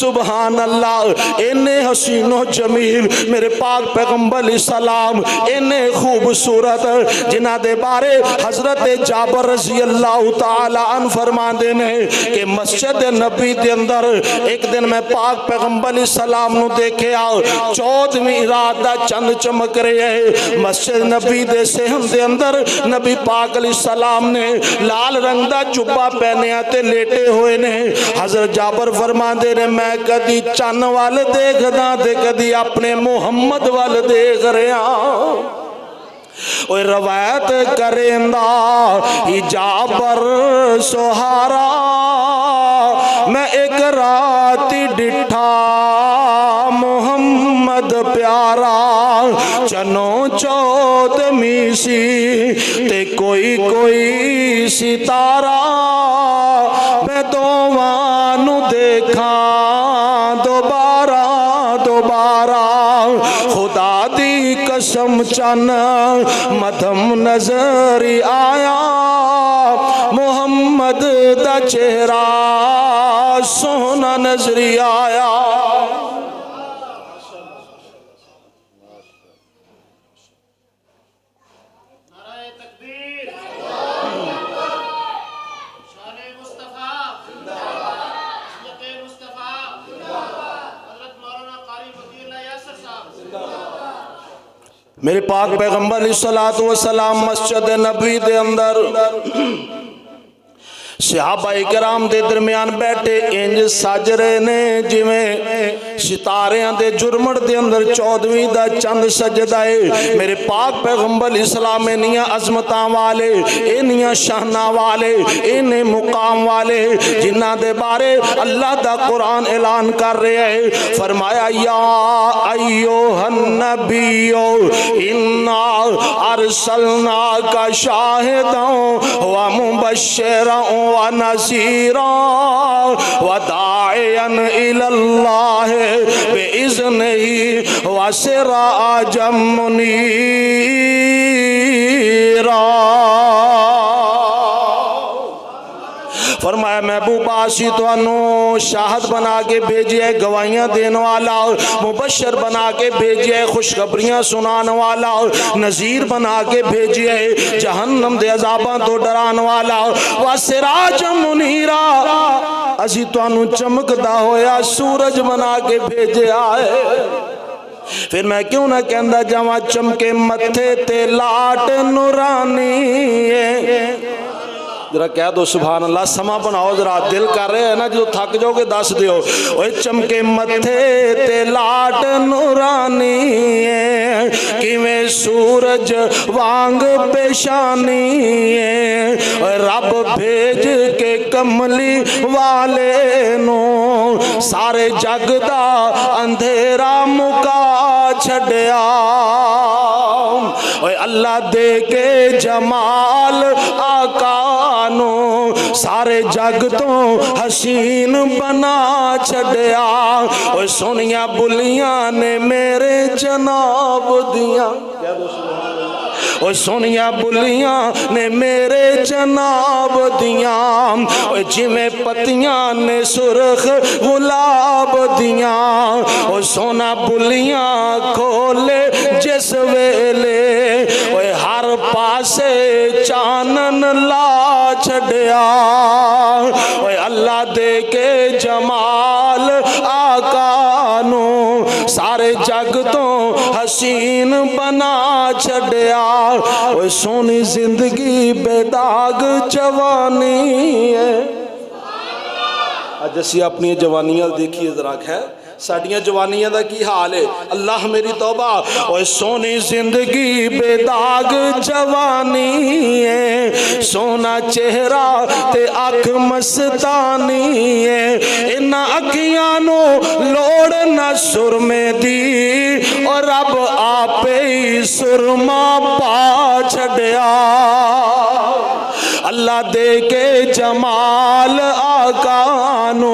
S1: سبحان اللہ، انے حسین و جمیل میرے پاک پیغمبر علیہ السلام، انے خوبصورت جنہ دے بارے حضرت جابر رضی اللہ تعالی عنہ فرماندے نے کہ مسجد نبی دے اندر ایک دن میں پاک پیغمبر علیہ السلام نو دیکھے آؤ، 14ویں رات دا چند چمک رہے ہیں، مسجد نبی دے صحن دے اندر نبی پاک علیہ السلام نے لال رنگ دا جبہ پہنے آتے لیٹے ہوئے نے۔ حضرت جابر فرماندے نے میں کدی چن وال دیکھ دا دے کدی اپنے محمد وال دیکھ رہے ہاں۔ اوہ روایت کریندا ہی جابر سہارا، میں ایک رات ڈٹھا محمد پیارا، چنوں 14ویں سی تے کوئی ستارہ، میں دوانو دیکھا دوبارہ خدا دی قسم چن مدھم نظر آیا، محمد دا چہرہ سونا نظر آیا۔ میرے پاک پیغمبر علیہ السلام مسجد نبی دے اندر صحابہ کرام دے درمیان بیٹھے انج سج رہے نے جویں ستاریاں دے جرمٹ دے اندر 14ویں دا چند سجدہ ہے۔ میرے پاک پیغمبر علیہ السلام انیاں عظمتاں والے، انیاں شاناں والے، انہیں مقام والے جنہ دے بارے اللہ دا قرآن اعلان کر رہے ہیں، فرمایا یا ایوہ النبیو انا ارسلناک شاہدا و مبشرا ونذیرا وداعیا الی اللہ بإذنہ وسراجا منیرا۔ فرمایا محبوب آسی تو انو شاہد بنا کے بھیجئے، گواہیاں دین والا، مبشر بنا کے بھیجئے، خوشخبریاں سنان والا، نذیر بنا کے بھیجئے، جہنم دے عذاباں تو ڈران والا، وسراج منیرا، اسی تو انو چمکدا ہویا سورج بنا کے بھیجے آئے۔ پھر میں کیوں نہ کہندہ جواں چمکے متھے تے لاٹ نورانی ہے، ذرا کہہ دو سبحان اللہ، سما بناؤ ذرا، دل کر رہے ہیں نا جو تھک جاؤ گے دس دیو۔ اوہ چمکے متھے تے لاٹ نورانی ہے، کیویں سورج وانگ پیشانی ہے، رب بھیج کے کملی والے نو سارے جگ دا اندھیرا مکا چھڑیا۔ اوہ اللہ دے کے جمال آقا نو سارے جگ تو حسین بنا چھڑیا۔ اوہ سونیاں بلیاں نے میرے جناب دیاں، اوہ سونیاں بلیاں نے میرے جناب دیاں، اوہ جمیں پتیاں نے سرخ گلاب دیاں، اوہ سونا بلیاں کھولے جس ویلے، اوہ ہر پاسے چانن لا چھڑیا۔ اوہ اللہ دے کے جمال آقا نو سارے سارے جگ تو حسین بنا چھڈیا اوے سونی زندگی بے داغ جوانی ہے اج اسی اپنی جوانیاں دیکھیے ذرا خیر ساڑیاں جوانیاں دا کی حال ہے اللہ میری توبہ اوہ سونی زندگی بے داغ جوانی ہے سونا چہرہ تے اکھ مستانی ہے انہاں اکھیانو لوڑ نہ سرمے دی اور رب آپے ہی سرما پا چھڑیا اللہ دے کے جمال آقانو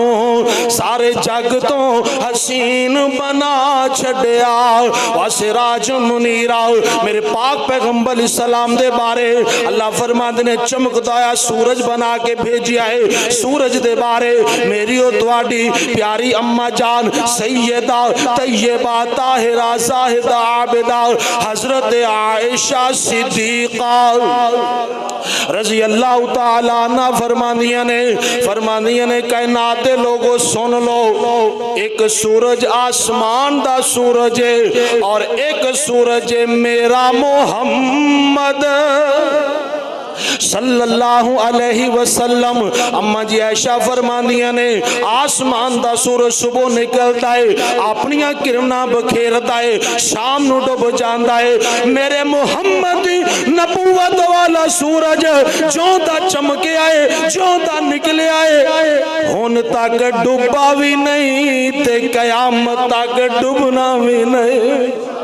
S1: سارے جگ تو حسین بنا چھڑیا واسراج منیرہ میرے پاک پیغمبر علیہ السلام دے بارے اللہ فرماندے نے چمک دایا سورج بنا کے بھیجیا ہے سورج دے بارے میری و تواڈی پیاری اماں جان سیدہ طیبہ طاہرہ زاہدہ عابدہ حضرت عائشہ صدیقہ رضی اللہ تعالیٰ عنہ فرماندیاں نے کائنات لوگوں سن لو ایک سورج آسمان دا سورج ہے اور ایک سورج ہے میرا محمد صلی اللہ علیہ وسلم اماں جی عائشہ فرماندیاں نے آسمان دا سورج صبح نکلتا ہے اپنیاں کرنا بکھیرتا ہے شام نو ڈوب جاندا ہے میرے محمد نبوت والا سورج جو دا چمکے آئے جو دا نکلے آئے ہون تک ڈوبا بھی نہیں تے قیامت تک ڈوبنا بھی نہیں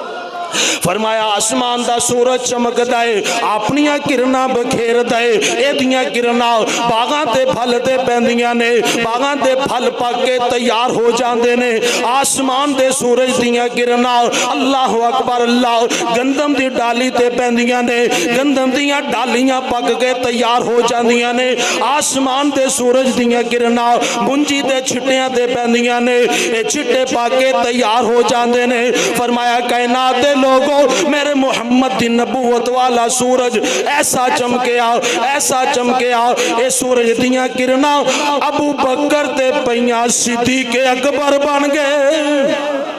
S1: فرمایا آسمان دا سورج چمک دائے اپنیاں کرنا بکھیر دائے ایدیاں کرنا باغاں تے پھل تے پیندیاں نے باغاں تے پھل پاکے تیار ہو جاندے نے آسمان دے سورج دیاں کرنا اللہ اکبر اللہ گندم دی ڈالی تے پیندیاں نے گندم دیاں ڈالیاں پک کے تیار ہو جاندیاں نے آسمان دے سورج دیاں کرنا منجی دے چھٹیاں تے پیندیاں نے چھٹے پاکے تیار ہو جاندے نے فرمایا کائنات دے لوگوں میرے محمد دی نبوت والا سورج ایسا چمکیا اے سورج دیاں کرنا ابو بکر تے پیاں صدیق اکبر بن گئے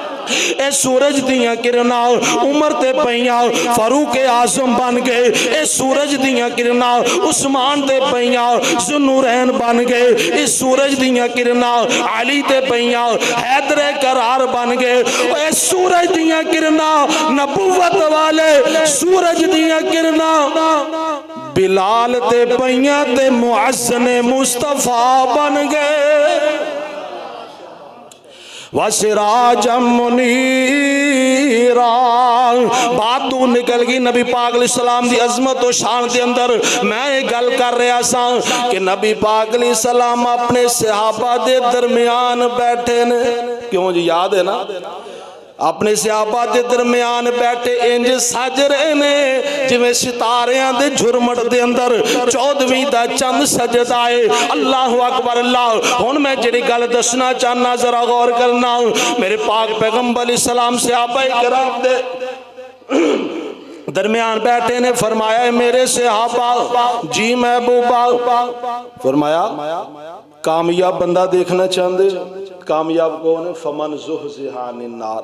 S1: اے سورج دیاں کرنا عمر تے پیاں فاروق اعظم بن گئے اے سورج دیاں کرنا عثمان تے پیاں ذوالنورین بن گئے اے سورج دیاں کرنا علی تے پیاں حیدر قرار بن گئے اے سورج دیاں کرنا نبوت والے سورج دیاں کرنا بلال تے پیاں تے معزن مصطفیٰ بن گئے وَسِرَاجًا مُنِيرًا بات تو نکل گئی نبی پاک علیہ السلام دی عظمت و شان دے اندر میں ایک گل کر رہا سا کہ نبی پاک علیہ السلام اپنے صحابہ دے درمیان بیٹھے نے کیوں جی یاد ہے نا اپنے صحابہ دے درمیان بیٹھے انج سج رہے نے جویں ستاریاں دے جھرمٹ دے اندر 14ویں دا چند سجدہ ہے اللہ اکبر اللہ ہن میں جڑی گل دسنا چاہنا ذرا غور کرنا میرے پاک پیغمبر علیہ السلام صحابہ کرام دے درمیان بیٹھے نے فرمایا میرے صحابہ جی محبوبہ فرمایا کامیاب بندہ دیکھنا چاہندے کامیاب کون ہے فمن زحزح عن النار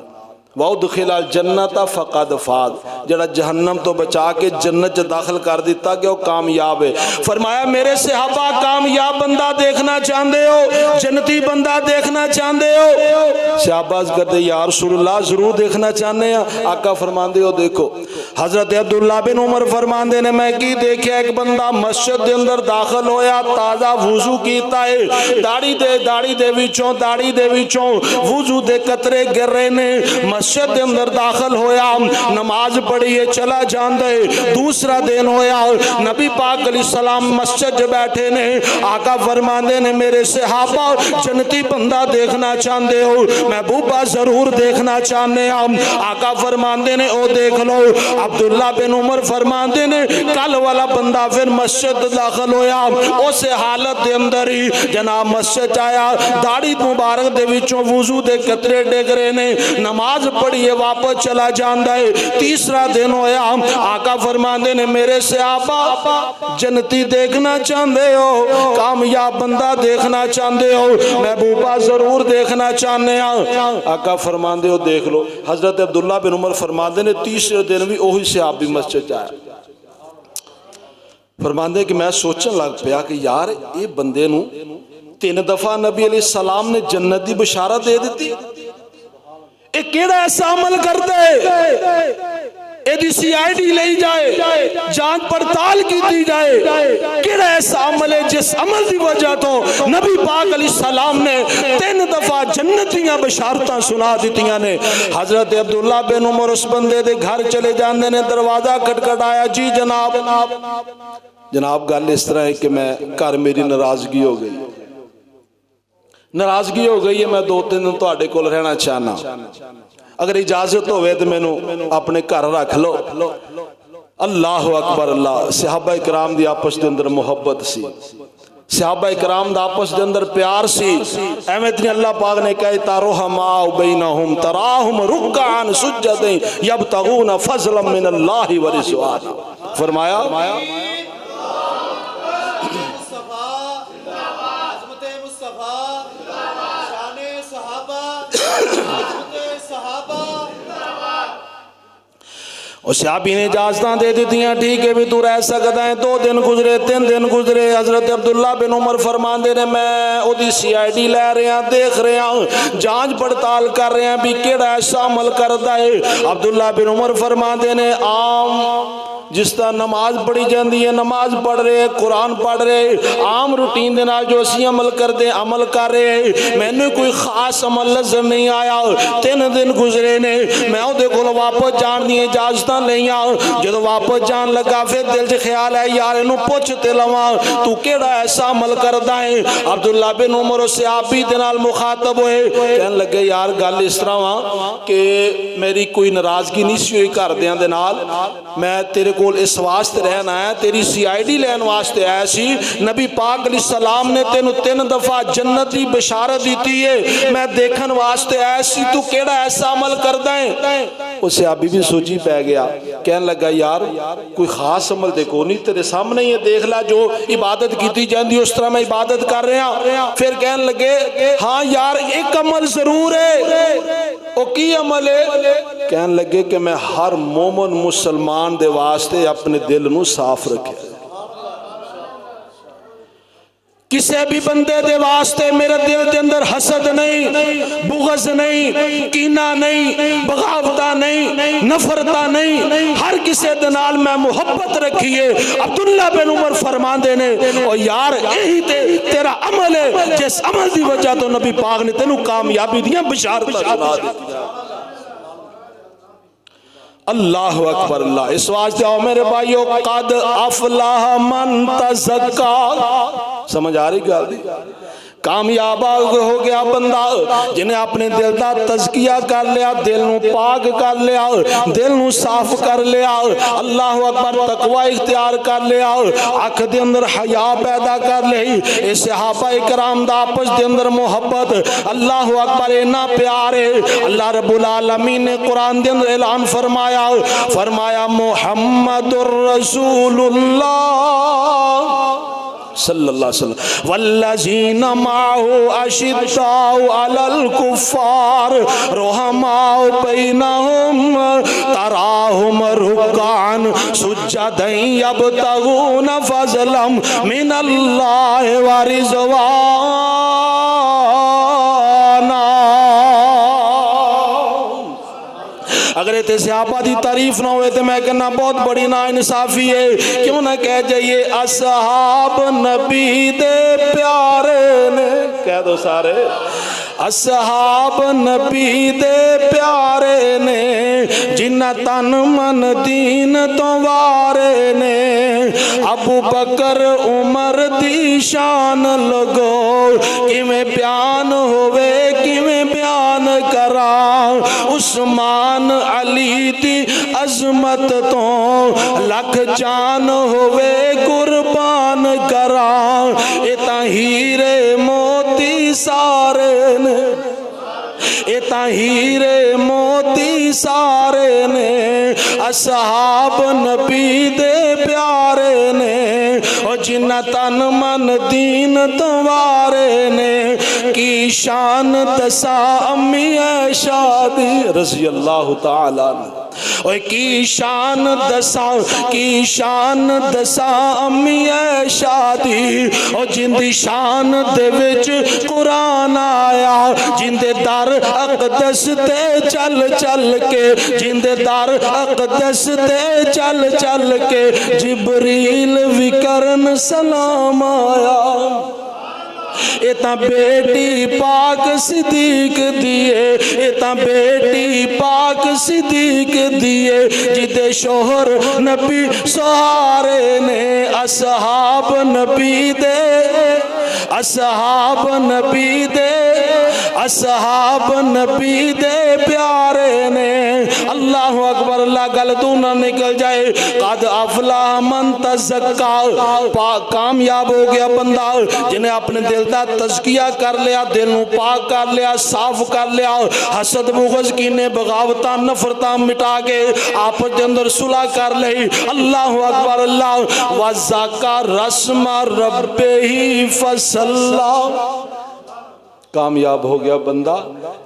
S1: وَأُدْخِلَ الْجَنَّةَ فَقَدْ فَاز جڑا جہنم تو بچا کے جنت داخل کر دیتا کہ وہ کامیاب ہے فرمایا میرے صحابہ کامیاب بندہ دیکھنا چاہندے ہو جنتی بندہ دیکھنا چاہندے ہو صحابہ کہتے یا رسول اللہ ضرور دیکھنا چاہنے ہیں آقا فرماندے ہو دیکھو حضرت عبداللہ بن عمر فرماندے نے میں کی دیکھیا ایک بندہ مسجد دے اندر داخل ہویا تازہ وضو کیتا ہے داڑھی دے وچوں وضو دے قطرے گر رہے نے مسجد دے اندر داخل ہویا نماز پڑھیے چلا جان دے دوسرا دن ہویا نبی پاک علیہ السلام مسجد بیٹھے نے آقا فرماندے نے میرے صحابہ جنتی بندہ دیکھنا چاہندے ہو محبوبہ ضرور دیکھنا چاہنے ہم آقا فرماندے نے او دیکھ لو عبداللہ بن عمر فرماندے نے کل والا بندہ پھر مسجد داخل ہویا اسے حالت دے اندر ہی جناب مسجد آیا داڑھی مبارک دے وچوں وضو دے قطرے ڈگ رہے نے نماز پڑھیے واپس چلا جاندہ ہے۔ تیسرا دن ہویا، آقا فرماندے نے میرے صحابہ جنتی دیکھنا چاندے ہو، کامیاب بندہ دیکھنا چاندے ہو، محبوبہ ضرور دیکھنا چاندے ہو۔ آقا فرماندے ہو دیکھ لو۔ حضرت عبداللہ بن عمر فرماندے نے تیسرے دن بھی وہی صحابی مسجد جایا۔ فرماندے کہ میں سوچن لگ پیا کہ یار یہ بندے نو 3 دفعہ نبی علیہ السلام نے جنت دی بشارت دے دیتی، اے کیڑا ایسا عمل کرتا ہے، اے دی سی آئی ڈی لئی جائے، جانچ پڑتال کی دی جائے، کیڑا ایسا عمل ہے جس عمل دی وجہ تو نبی پاک علیہ السلام نے 3 دفعہ جنتیاں بشارتاں سنا دیتیاں نے۔ حضرت عبداللہ بن عمر اس بندے دے گھر چلے جاندے نے، دروازہ کھٹکھٹایا، جی جناب گل اس طرح ہے کہ میں گھر میری ناراضگی ہو گئی ہے، میں 2-3 دن تواڈے کول رہنا چاہنا، اگر اجازت ہوئے تو میں اپنے گھر رکھ لو۔ اللہ اکبر اللہ۔ صحابہ کرام دی آپس دے اندر محبت سی، صحابہ کرام دا آپس دے اندر پیار سی، احمد اللہ پاک نے کہا تَرَحَمَا بَيْنَهُمْ تَرَاهُمْ رُكَّعًا سُجَّدًا يَبْتَغُونَ فَضْلًا مِّنَ اللَّهِ وَرِضْوَانًا۔ فرمایا اور صحابی نے اجازتاں دے دیتیاں، ٹھیک ہے بھی تو رہ سکتا ہے۔ 2 دن گزرے، 3 دن گزرے، حضرت عبداللہ بن عمر فرماندے نے میں او دی سی آئی ڈی لے رہے ہیں، دیکھ رہے ہیں، جانچ پڑتال کر رہے ہیں بھی کیڑا ایسا عمل کرتا ہے۔ عبداللہ بن عمر فرماندے نے عام جس طرح نماز پڑھی جاندی ہے، نماز پڑھ رہے، قرآن پڑھ رہے، عام روٹین دے نال جو اسی عمل کر دے عمل کر رہے، میں نے کوئی خاص عمل نظر نہیں آیا۔ 3 دن گزرے نے، میں او دے کول واپس جان دی اجازتاں لئیاں، جدو واپس جان لگا پھر دل سے خیال ہے یار انہوں پوچھتے لواں تو کیڑا ایسا عمل کردا ہے۔ عبداللہ بن عمر سے آپی دے نال مخاطب ہوئے، کہنے لگے یار گل اس طرح ہاں کہ میری کوئی ناراضگی نہیں سی ہوئی گھر دیاں دے نال، میں تیرے کول اس واسطے رہنا ہے، تیری سی آئی ڈی لین واسطے آیا سی، نبی پاک علیہ السلام نے تینوں 3 دفعہ جنت دی بشارت دیتی ہے، میں دیکھن واسطے آیا سی تو کیڑا ایسا عمل کردا ہے۔ اس صحابی بھی سوچی پہ گیا، کہنے لگا یار کوئی خاص عمل دیکھو نہیں، تیرے سامنے یہ دیکھ لا جو عبادت کیتی جاندی اس طرح میں عبادت کر رہے ہیں۔ پھر کہنے لگے ہاں یار ایک عمل ضرور ہے، او کی عمل ہے؟ کہنے لگے کہ میں ہر مومن مسلمان دے واسطے اپنے دل نو صاف رکھے، کسی بھی بندے دے واسطے میرے دل دے اندر حسد نہیں، بغض نہیں، کینہ نہیں، بغاوتہ نہیں، نفرتہ نہیں، ہر کسی دے نال میں محبت رکھیے۔ عبداللہ بن عمر فرماندے نے او یار یہی تیرا عمل ہے جس عمل دی وجہ تو نبی پاک نے تینوں کامیابی دیاں بشارتاں سنا دی۔ اللہ اکبر اللہ۔ اس واسطے آؤ میرے بھائیو، قد افلح من تزکا، سمجھ آ رہی گل دی؟ کامیاب ہو گیا بندہ جنہیں اپنے دل دا تزکیہ کر لیا، دل نو پاک کر لیا، دل نو صاف کر لیا، اللہ اکبر تقوی اختیار کر لیا، آنکھ دے اندر حیا پیدا کر لی۔ اے صحابہ کرام دا آپس دے اندر محبت، اللہ اکبر اینا پیارے، اللہ رب العالمین نے قرآن دے اندر اعلان فرمایا محمد الرسول اللہ صلی اللہ علیہ وسلم والذین معه اشداء علی الکفار رحماء بینہم تراہم رکعا سجدا یبتغون فضلا من اللہ ورضوانا۔ اگر تے صحابہ دی تعریف نہ ہوئے تو میں کہنا بہت بڑی نا انصافی ہے، کیوں نہ کہہ جائیے اصحاب نبی دے پیارے نے، کہہ دو سارے اصحاب نبی دے پیارے نے، جنہ تن من دین تو وارے نے، ابو بکر عمر دی شان لگو کیویں بیان ہوئے کیویں بیان کرا، عثمان علی دی عظمت تو لکھ جان ہوئے قربان کرا، اے تاں ہیرے موتی سارے نے، اتا ہیرے موتی سارے نے اصحاب نبی دے پیارے نے او جنہ تن من دین توارے نے کی شان دسا امی شادی رضی اللہ تعالیٰ عنہ اوہ کی شان دسا امی شادی او جن دی شان دے وچ قرآن آیا جن دے در اقدس تے چل چل کے جن دے در اقدس تے چل چل کے جبریل وکرن سلام آیا ایتا بیٹی پاک صدیق دیئے ایتا بیٹی پاک صدیق دیئے جدے شوہر نبی سہارے نے اصحاب نبی دے پیارے نے اللہ اکبر اللہ گلتوں نہ نکل جائے قد افلح من تزکا کامیاب ہو گیا بندہ جنہیں اپنے دل دا تزکیہ کر لیا دل نو پاک کر لیا صاف کر لیا حسد بغض کینے بغاوتاں نفرتاں مٹا کے آپ دے اندر صلح کر لئی اللہ اکبر اللہ وَزَّكَى رَسْمَ رَبِّهِ فَصَلَّى کامیاب ہو گیا بندہ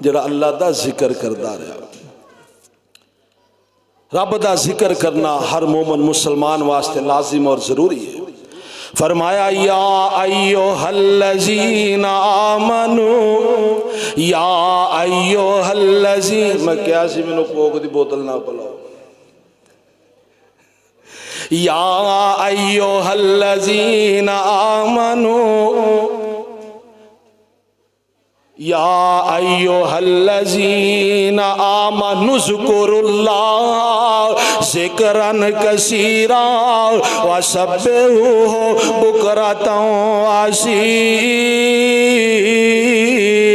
S1: جڑا اللہ دا ذکر کردہ رہا رب دا ذکر کرنا ہر مومن مسلمان واسطے لازم اور ضروری ہے فرمایا یا ایوہ الذین آمنوا یا ایوہ الذین میں کیا سی میں نے کوک دی بوتل نہ پلاؤ یا ایوہ الذین آمنوا یا ایوہ الذین آمنوا اذکروا اللہ ذکرن کثیرا وسبحوہ بکرتا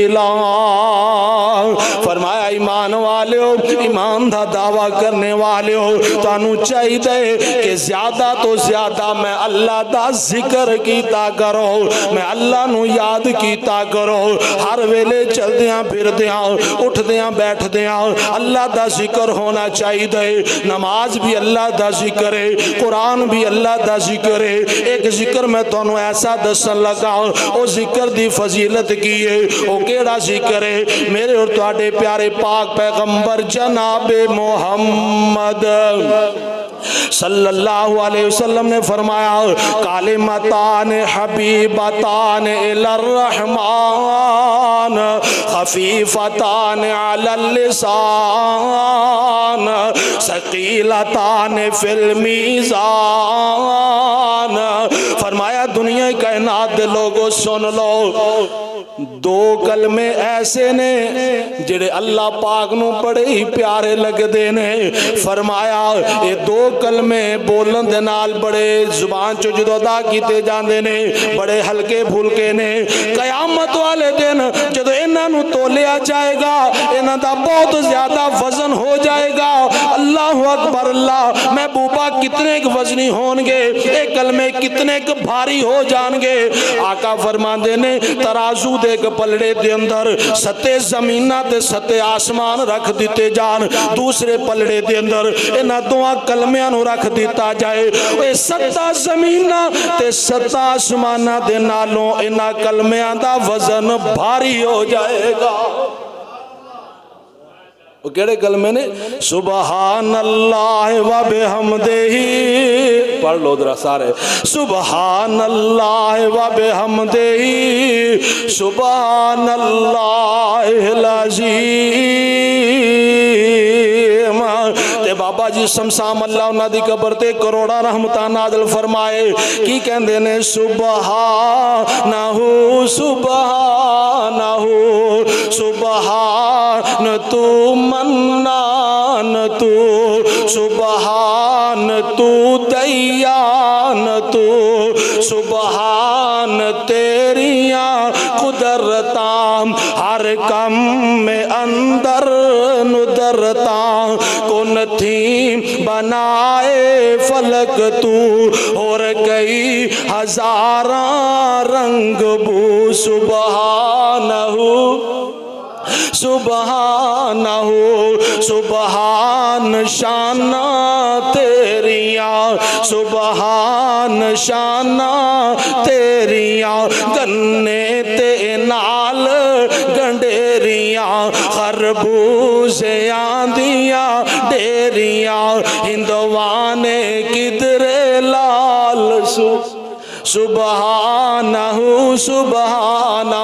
S1: واسیلا فرمایا ایمان والے ہو ایمان دا دعویٰ کرنے والے ہو تانوں چاہی دے کہ زیادہ تو زیادہ میں اللہ دا ذکر کیتا کرو میں اللہ نو یاد کیتا کرو ہر ویلے چل دیاں پھر دیاں اٹھ دیاں بیٹھ دیاں اللہ دا ذکر ہونا چاہی دے نماز بھی اللہ دا ذکر ہے قرآن بھی اللہ دا ذکر ہے ایک ذکر میں تانوں ایسا دسن لگا او ذکر دی فضیلت کی ہے او کیڑا ذکر ہے میرے اور تواڈے پیارے پاک پیغمبر جناب محمد صلی اللہ علیہ وسلم نے فرمایا کلمتان حبیبتان الی الرحمن خفیفتان علی اللسان ثقیلتان فی المیزان فرمایا دنیا کائنات دے لوگوں سن لو دو کلمے ایسے نے جڑے اللہ پاک نو بڑے ہی پیارے لگ دے نے فرمایا یہ دو کلمے بولن دے نال بڑے زبان چو جدو ادا کیتے جاندے نے بڑے ہلکے بھولکے نے قیامت والے دن جدو انہاں نو تولیا جائے گا انہاں دا بہت زیادہ وزن ہو جائے گا اللہ اکبر اللہ محبوبہ کتنے ایک وزنی ہونگے ایک کلمے کتنے ایک بھاری ہو جانگے آقا فرمان دے نے ترازو دے کے پلڑے دے اندر ستے زمینہ تے ستے آسمان رکھ دیتے جان دوسرے پلڑے دے اندر انہاں دعا کلمیاں نو رکھ دیتا جائے اے ستا زمینہ تے ستا آسمانہ دے نالوں انہاں کلمیاں دا وزن بھاری ہو جائے گا وہ کیڑے کلمے نے سبحان اللہ و بحمدہ پڑھ لو ذرا سارے سبحان اللہ و بحمدہ سبحان اللہ العظیم تے بابا جی سمسام اللہ انہاں دی قبر تے کروڑا رحمتاں نازل فرمائے کی کہندے نے سبحانہ سبحانہ سبحان تو منان تو سبحان تو دیان تو سبحان تیریاں قدرتاں ہر کم میں اندر ندرتاں کن تھی بنائے فلک تو اور کئی ہزاراں رنگ بو سبحانہ سبحانہ سبحان شانہ تیریاں سبحان شانہ تیریاں گنے تے نال گنڈیریاں خربوزے آندیاں ڈیریاں ہندوانے کدرے لال سبحانہ سبحانہ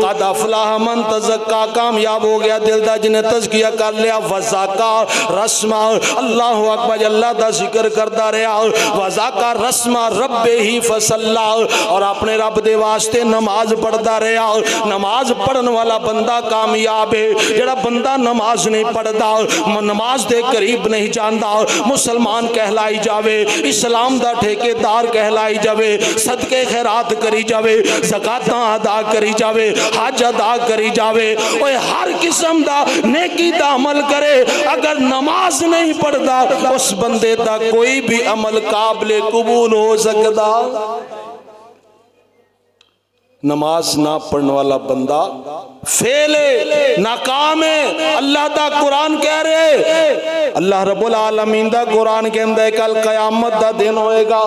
S1: قد افلح من تزکا کامیاب ہو گیا دل دا جنہیں تزکیہ کر لیا وزاکا رسمہ اللہ اکبر اللہ دا ذکر کرتا رہا وزاکا رسمہ رب ہی فصلہ اور اپنے رب دے واسطے نماز پڑھتا رہا نماز پڑھن والا بندہ کامیاب ہے جڑا بندہ نماز نہیں پڑھتا نماز دے قریب نہیں جاندا مسلمان کہلائی جاوے اسلام دا ٹھیکے دار کہلائی جاوے صدقے خیرات کری جاوے زکاتاں ادا کری جاوے حج ادا کری جاوے اوہ ہر قسم دا نیکی دا عمل کرے اگر نماز نہیں پڑھتا اس بندے دا کوئی بھی عمل قابل قبول ہو سکتا نماز نہ پڑھنے والا بندہ فیل ہے ناکام ہے اللہ دا قرآن کہہ رہے اللہ رب العالمین دا قرآن کے اندر کل قیامت دا دن ہوئے گا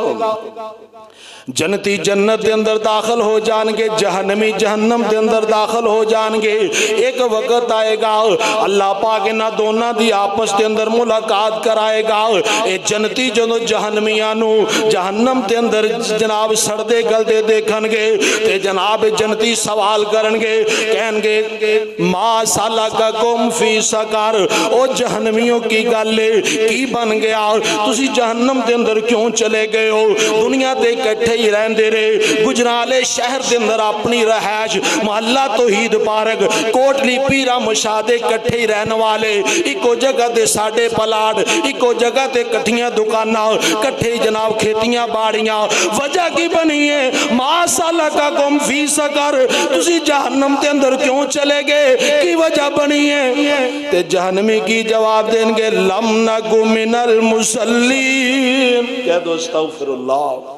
S1: جنتی جنت دے اندر داخل ہو جان گے جہنمی جہنم دے اندر داخل ہو جان گے ایک وقت آئے گا اللہ پاک نہ دونوں دی آپس دے اندر ملاقات کرائے گا اے جنتی جنو جہنمیانو جہنم دے اندر جناب سردے گلدے دیکھن گے تے جناب جنتی سوال کرن گے کہن گے ما سالککم فی سقر او جہنمیوں کی گالے کی بن گیا تسی جہنم دے اندر کیوں چلے گئے ہو دنیا دے کٹھے ہی رہندے رہے گجرالے شہر دے اندر اپنی رہائش محلہ توحید پارک کوٹلی پیرا مشاہدے کٹھے ہی رہنے والے ایکو جگہ دے ساڑے پلاٹ ایکو جگہ دے کٹھیاں دکانہ کٹھے جناب کھیتیاں باڑیاں وجہ کی بنی ہے ما سالککم فی سقر تسی جہنم دے اندر کیوں چلے گئے کی وجہ بنی ہے تے جہنمی کی جواب دیں گے لم نکو من المصلین کہہ دو استغفر اللہ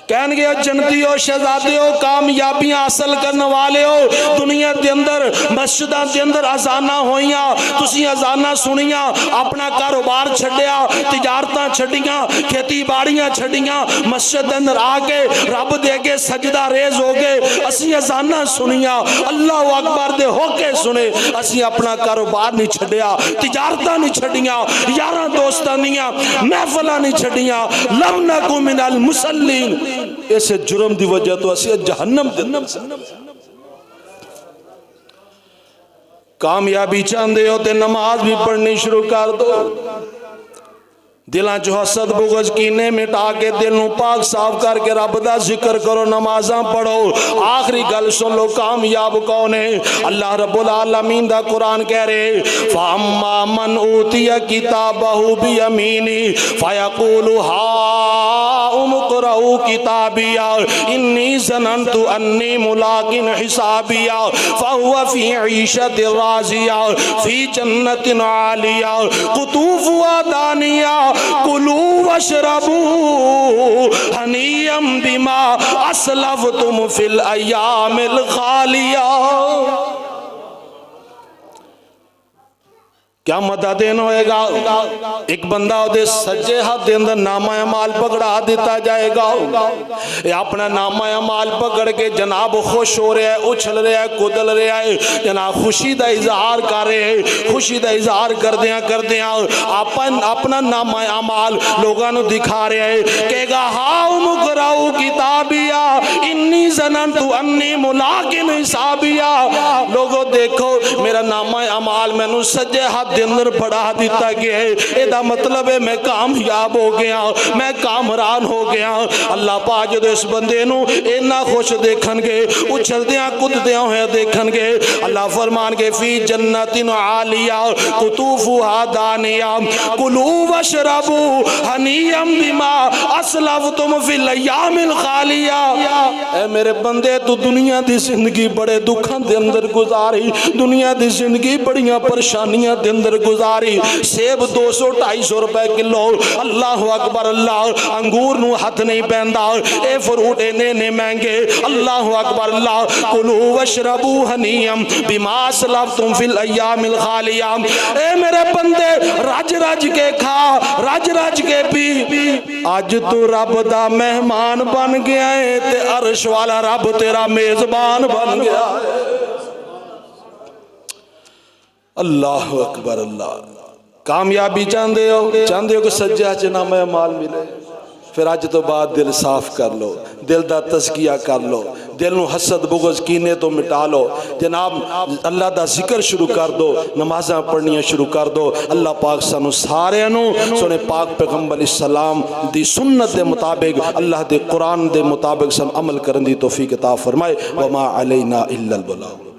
S1: کہن گے جنتی ہو شہزادے ہو کامیابیاں حاصل کرنے والے ہو دنیا دے اندر مسجدہ دے اندر اذانہ ہوئیاں تسی اذانہ سنیاں اپنا کاروبار چھڑیا تجارتاں چھڑیاں کھیتی باڑیاں چھڑیاں مسجد دے اندر آگے رب دے گے سجدہ ریز ہو گے اسی اذانہ سنیاں اللہ اکبر دے ہو کے سنے اسی اپنا کاروبار نہیں چھڑیا تجارتاں نہیں چھڑیاں یاراں دوستاں نہیں محفلہ نہیں چھڑیاں لم نکو من المصلین ایسے جرم دی وجہ تو اسی جہنم کامیابی چاندے ہوتے نماز بھی پڑھنی شروع کر دو دلان جو حسد بغض کینے مٹا کے دل نو پاک صاف کر کے رب دا ذکر کرو نمازاں پڑھو آخری گل سن لو کامیاب کون ہے اللہ رب العالمین دا قرآن کہہ رہے فَأَمَّا مَنْ أُوتِيَ كِتَابَهُ بِيَمِينِهِ فَيَقُولُ هَاؤُمُ اقْرَءُوا كِتَابِيَهْ إِنِّي ظَنَنْتُ أَنِّي مُلَاقٍ حِسَابِيَهْ فَهُوَ فِي عِيشَةٍ رَاضِيَةٍ فِي جَنَّةٍ عَالِيَةٍ قُطُوفُهَا دَانِيَةٌ کلوا واشربوا ہنیئا بما اسلفتم فی الایام الخالیہ کیا مدہ دین ہوئے گا ایک بندہ دے سجے ہاتھ دے اندر نامہ اعمال پکڑا دیتا جائے گا یہ اپنا نامہ اعمال پکڑ کے جناب خوش ہو رہا ہے اچھل رہا ہے کدل رہا ہے جناب خوشی دا اظہار کر رہے ہیں خوشی دا اظہار کر دیاں اپنا نامہ اعمال لوگاں نو دکھا رہے ہیں کہے گا ہاؤ مقرؤ کتابیہ انی ظننتو انی ملاقٍ حسابیہ لوگوں دیکھو میرا نامہ اعمال میں نو سجے ہاتھ دے اندر پڑھا دیتا گیا ہے ایدہ مطلب ہے میں کامیاب ہو گیا میں کامران ہو گیا اللہ پاک جو اس بندے نو اینا خوش دیکھن گے اچھل دیاں کد دیاں ہوئے دیکھن گے اللہ فرمان کے فی جنت عالیہ قطوفها دانیہ کلوا واشربوا ہنیئا بما اسلفتم فی الایام الخالیہ اے میرے بندے تو دنیا دی زندگی بڑے دکھاں دے اندر گزاری دنیا دی زندگی بڑیاں پریشانیاں دے اندر گزاری سیب 200-250 روپے کلو اللہ اکبر اللہ انگور نو ہاتھ نہیں پیندا اے فروٹ نے مہنگے اللہ اکبر اللہ کلو واشربو ہنیم بما اسلفتم فی الایام الخالیہ اے میرے بندے رج رج کے کھا رج رج کے پی آج تو رب دا مہمان بن گیا ہے تے عرش والا رب تیرا میزبان بن گیا ہے اللہ اکبر اللہ کامیابی چاہندے ہو کہ سجا چنا میں مال ملے پھر آج تو بعد دل صاف کر لو دل دا تزکیہ کر لو دل نو حسد بغض کینے تو مٹا لو جناب اللہ دا ذکر شروع کر دو نمازاں پڑھنیاں شروع کر دو اللہ پاک سانو سارے نو سونے پاک پیغمبر السلام دی سنت دے مطابق اللہ دے قرآن دے مطابق سن عمل کرن دی توفیق عطا فرمائے وما علینا الا البلاغ